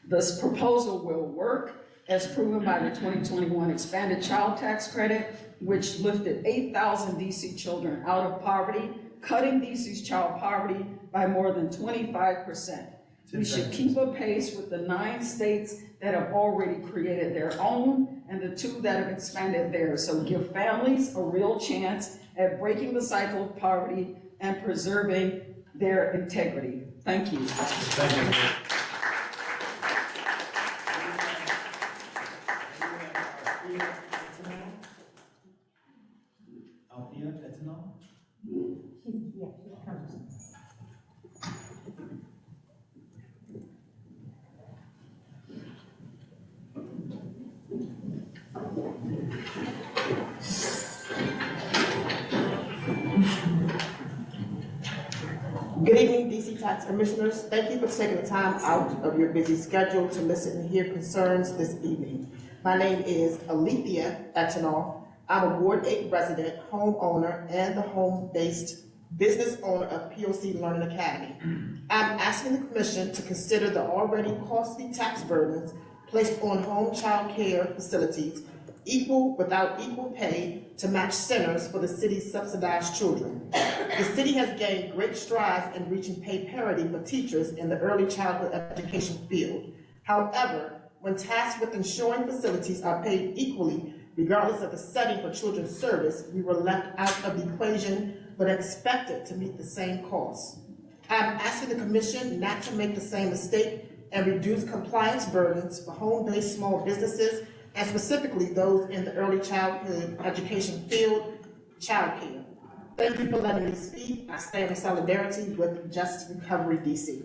This proposal will work, as proven by the 2021 expanded child tax credit, which lifted 8,000 DC children out of poverty, cutting DC's child poverty by more than 25%. We should keep a pace with the 9 states that have already created their own and the 2 that have expanded theirs. So give families a real chance at breaking the cycle of poverty and preserving their integrity. Thank you. Thank you. Althea Etanol? Good evening, DC Tax Commissioners, thank you for taking the time out of your busy schedule to listen and hear concerns this evening. My name is Alethea Etanoff. I'm a Ward 8 resident, homeowner, and the home-based business owner of POC Learning Academy. I'm asking the Commission to consider the already costly tax burdens placed on home child care facilities without equal pay to match centers for the city's subsidized children. The city has gained great strides in reaching pay parity for teachers in the early childhood education field. However, when tasked with ensuring facilities are paid equally, regardless of the setting for children's service, we were left out of the equation but expected to meet the same costs. I'm asking the Commission not to make the same mistake and reduce compliance burdens for home-based small businesses, and specifically those in the early childhood education field, childcare. Thank you for letting me speak. I stand in solidarity with Just Recovery DC.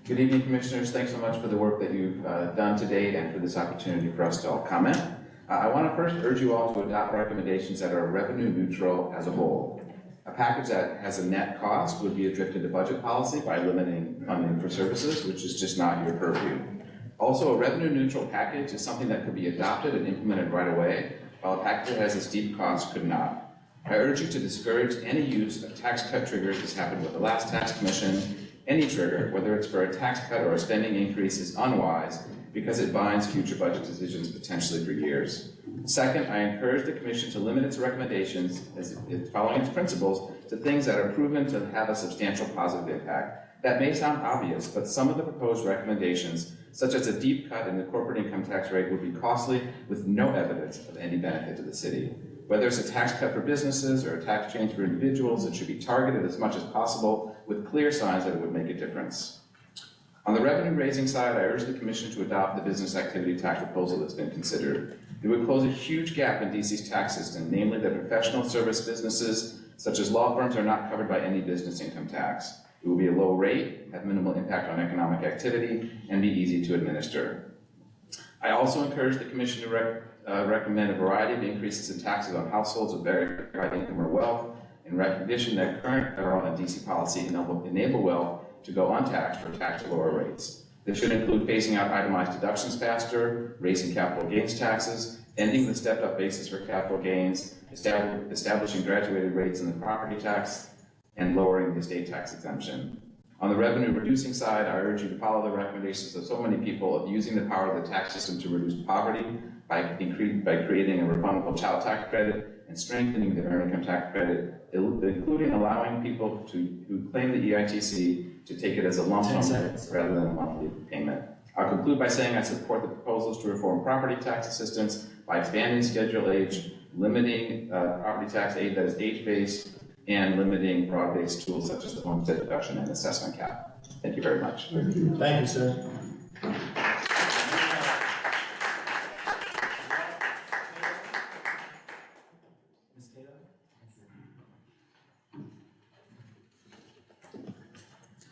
Good evening, Commissioners. Thanks so much for the work that you've done to date and for this opportunity for us to all comment. I want to first urge you all to adopt recommendations that are revenue neutral as a whole. A package that has a net cost would be a drift into budget policy by limiting funding for services, which is just not your purview. Also, a revenue neutral package is something that could be adopted and implemented right away, while a package that has a steep cost could not. I urge you to discourage any use of tax cut triggers, as happened with the last tax commission. Any trigger, whether it's for a tax cut or a spending increase, is unwise because it binds future budget decisions potentially for years. Second, I encourage the Commission to limit its recommendations, following its principles, to things that are proven to have a substantial positive impact. That may sound obvious, but some of the proposed recommendations, such as a deep cut in the corporate income tax rate, would be costly with no evidence of any benefit to the city. Whether it's a tax cut for businesses or a tax change for individuals, it should be targeted as much as possible with clear signs that it would make a difference. On the revenue-raising side, I urge the Commission to adopt the business activity tax proposal that's been considered. It would close a huge gap in DC's tax system, namely that professional service businesses, such as law firms, are not covered by any business income tax. It will be a low rate, have minimal impact on economic activity, and be easy to administer. I also encourage the Commission to recommend a variety of increases in taxes on households of very high income or wealth, in recognition that current federal and DC policy enable wealth to go untaxed or taxed at lower rates. This should include phasing out itemized deductions faster, raising capital gains taxes, ending the stepped-up basis for capital gains, establishing graduated rates in the property tax, and lowering the estate tax exemption. On the revenue-reducing side, I urge you to follow the recommendations of so many people of using the power of the tax system to reduce poverty by creating a refundable child tax credit and strengthening the earned income tax credit, including allowing people who claim the EITC to take it as a lump sum rather than a monthly payment. I'll conclude by saying I support the proposals to reform property tax assistance by expanding Schedule H, limiting property tax aid that is age-based, and limiting broad-based tools such as the homestead deduction and assessment cap. Thank you very much. Thank you, sir.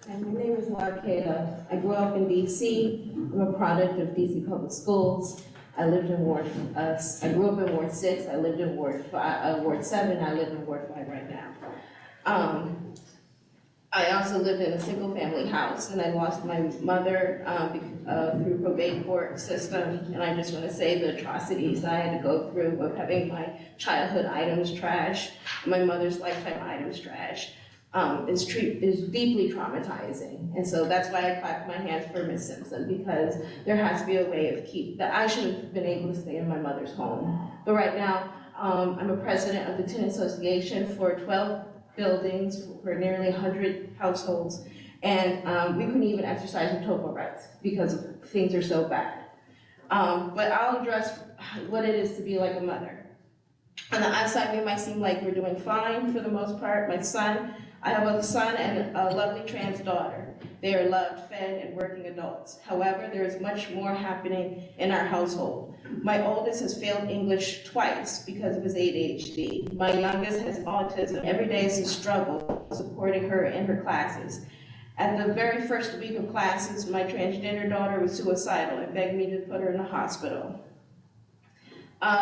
Hi, my name is Laura Cada. I grew up in DC. I'm a product of DC Public Schools. I lived in I grew up in Ward 6. I lived in Ward 7. I live in Ward 5 right now. I also lived in a single-family house, and I lost my mother through probate court system. And I just want to say the atrocities I had to go through of having my childhood items trashed, my mother's lifetime items trashed. Is deeply traumatizing. And so that's why I clapped my hands for Ms. Simpson, because there has to be a way of that I should have been able to stay in my mother's home. But right now, I'm a president of the Tenant Association for 12 buildings for nearly 100 households. And we couldn't even exercise utopia rights because things are so bad. But I'll address what it is to be like a mother. On the outside, we might seem like we're doing fine for the most part. I have a son and a lovely trans daughter. They are loved, fed, and working adults. However, there is much more happening in our household. My oldest has failed English twice because of his ADHD. My youngest has autism. Every day is a struggle supporting her in her classes. At the very first week of classes, my transgender daughter was suicidal and begged me to put her in the hospital.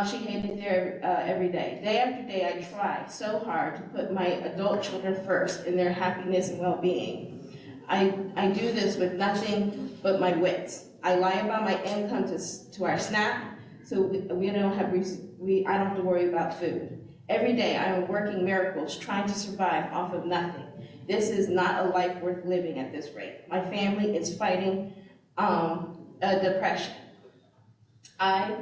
She hated there every day. Day after day, I try so hard to put my adult children first in their happiness and well-being. I do this with nothing but my wits. I lie about my income to our SNAP, so I don't have to worry about food. Every day, I am working miracles, trying to survive off of nothing. This is not a life worth living at this rate. My family is fighting a depression. I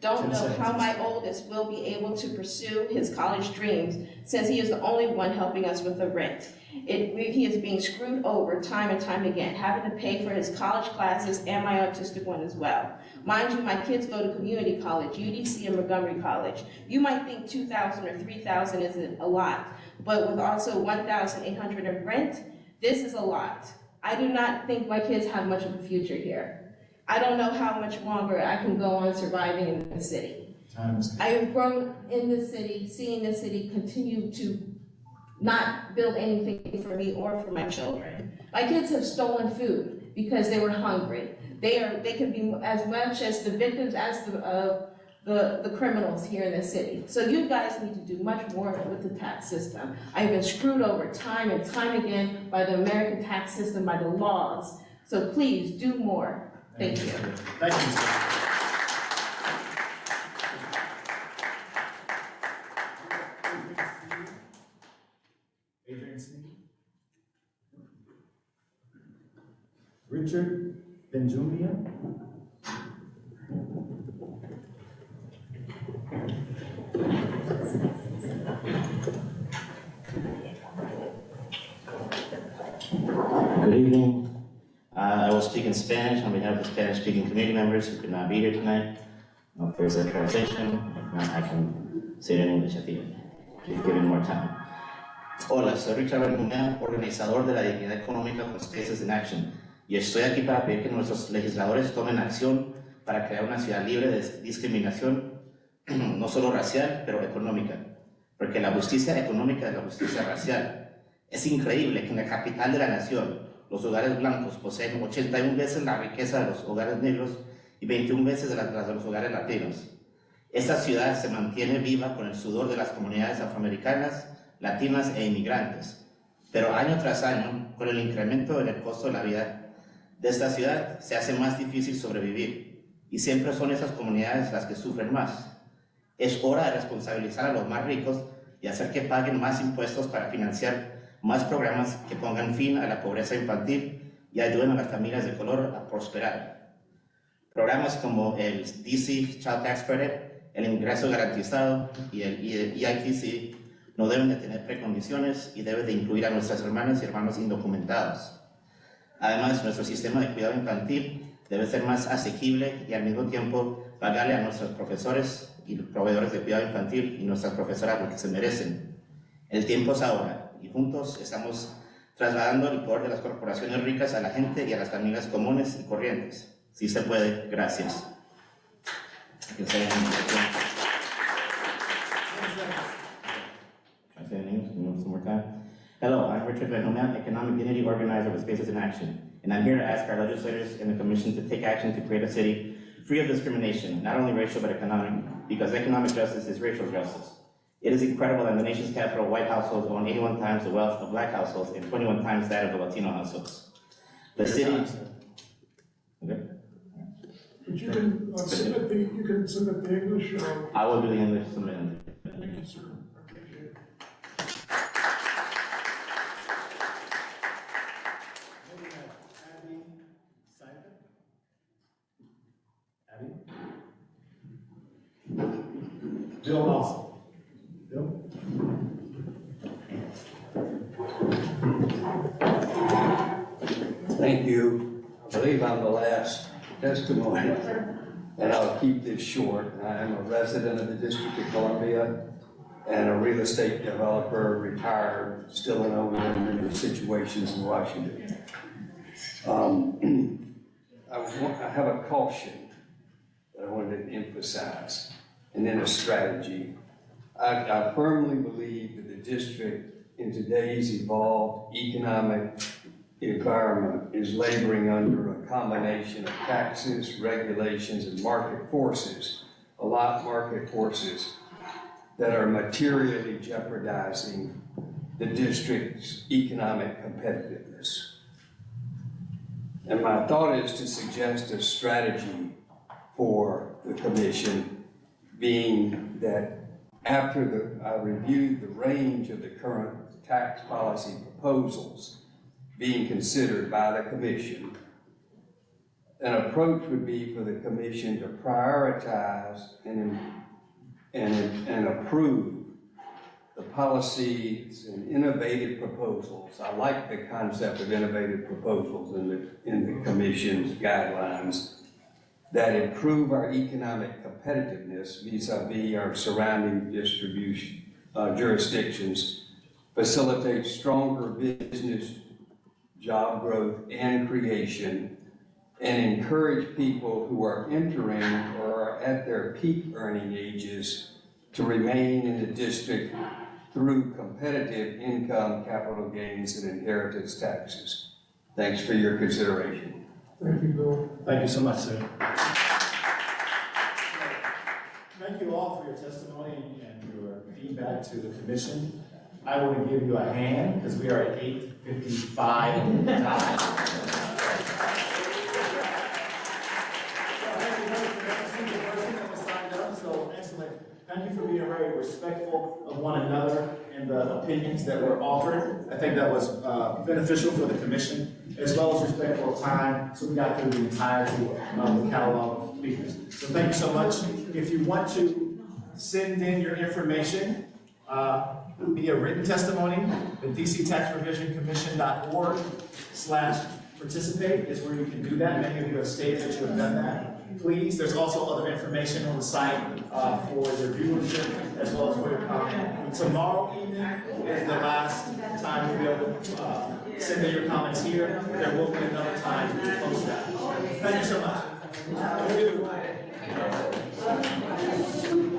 don't know how my oldest will be able to pursue his college dreams since he is the only one helping us with the rent. He is being screwed over time and time again, having to pay for his college classes and my autistic one as well. Mind you, my kids go to community college, UDC and Montgomery College. You might think $2,000 or $3,000 isn't a lot, but with also $1,800 in rent, this is a lot. I do not think my kids have much of a future here. I don't know how much longer I can go on surviving in the city. I have grown in the city, seeing the city continue to not build anything for me or for my children. My kids have stolen food because they were hungry. They can be as much as the victims as the criminals here in the city. So you guys need to do much more with the tax system. I've been screwed over time and time again by the American tax system, by the laws. So please do more. Thank you. Thank you, Ms. Adrian Sneed. Richard Benjumia. Good evening. I will speak in Spanish on behalf of the Spanish-speaking community members who could not be here tonight. If there's a translation, if not, I can say it in English at the end, if given more time. Hola, soy Richard Benjumea, organizador de la dignidad económica con Spaces in Action, y estoy aquí para pedir que nuestros legisladores tomen acción para crear una ciudad libre de discriminación, no solo racial, pero económica, porque la justicia económica es la justicia racial. Es increíble que en la capital de la nación, los hogares blancos poseen 81 veces la riqueza de los hogares negros y 21 veces las de los hogares latinos. Esta ciudad se mantiene viva con el sudor de las comunidades afroamericanas, latinas e inmigrantes. Pero año tras año, con el incremento en el costo de la vida de esta ciudad, se hace más difícil sobrevivir. Y siempre son esas comunidades las que sufren más. Es hora de responsabilizar a los más ricos y hacer que paguen más impuestos para financiar más programas que pongan fin a la pobreza infantil y ayuden a las familias de color a prosperar. Programas como el DC Child Tax Credit, el ingreso garantizado y el EITC no deben de tener precondiciones y deben de incluir a nuestras hermanas y hermanos indocumentados. Además, nuestro sistema de cuidado infantil debe ser más asequible y al mismo tiempo pagarle a nuestros profesores y proveedores de cuidado infantil y nuestras profesoras lo que se merecen. El tiempo es ahora. Y juntos estamos trasladando el poder de las corporaciones ricas a la gente y a las familias comunes y corrientes. Sí se puede, gracias. Hello, I'm Richard Benjumea, Economic Unity Organizer with Spaces in Action, and I'm here to ask our legislators and the Commission to take action to create a city free of discrimination, not only racial but economic, because economic justice is racial justice. It is incredible that in the nation's capital, white households own 81 times the wealth of black households and 21 times that of the Latino households. The city... Okay. But you can submit the English. I will do the English submitting. Thank you, sir. Appreciate it. Bill Lawson. Bill? Thank you. I believe I'm the last testimony, and I'll keep this short. I am a resident of the District of Columbia and a real estate developer, retired, still in owner situations in Washington. I have a caution that I wanted to emphasize, and then a strategy. I firmly believe that the district in today's evolved economic environment is laboring under a combination of taxes, regulations, and market forces a lot of market forces that are materially jeopardizing the district's economic competitiveness. And my thought is to suggest a strategy for the commission, being that after I reviewed the range of the current tax policy proposals being considered by the commission, an approach would be for the commission to prioritize and approve the policies and innovative proposals. I like the concept of innovative proposals in the commission's guidelines that improve our economic competitiveness vis-a-vis our surrounding jurisdictions, facilitate stronger business, job growth, and creation, and encourage people who are entering or are at their peak earning ages to remain in the district through competitive income, capital gains, and inheritance taxes. Thanks for your consideration. Thank you, Bill. Thank you so much, sir. Thank you all for your testimony and your feedback to the commission. I want to give you a hand because we are at 8:55 time. So excellent. Thank you for being very respectful of one another and the opinions that were offered. I think that was beneficial for the commission, as well as respectful of time, so we got through the entirety of the catalog of speakers. So thank you so much. If you want to send in your information via written testimony, the DCTaxRevisionCommission.org/participate is where you can do that. Many of you have stated that you have done that. Please, there's also other information on the site for your viewership as well as for your comment. Tomorrow evening is the last time you'll be able to send in your comments here. There will be another time to post that. Thank you so much.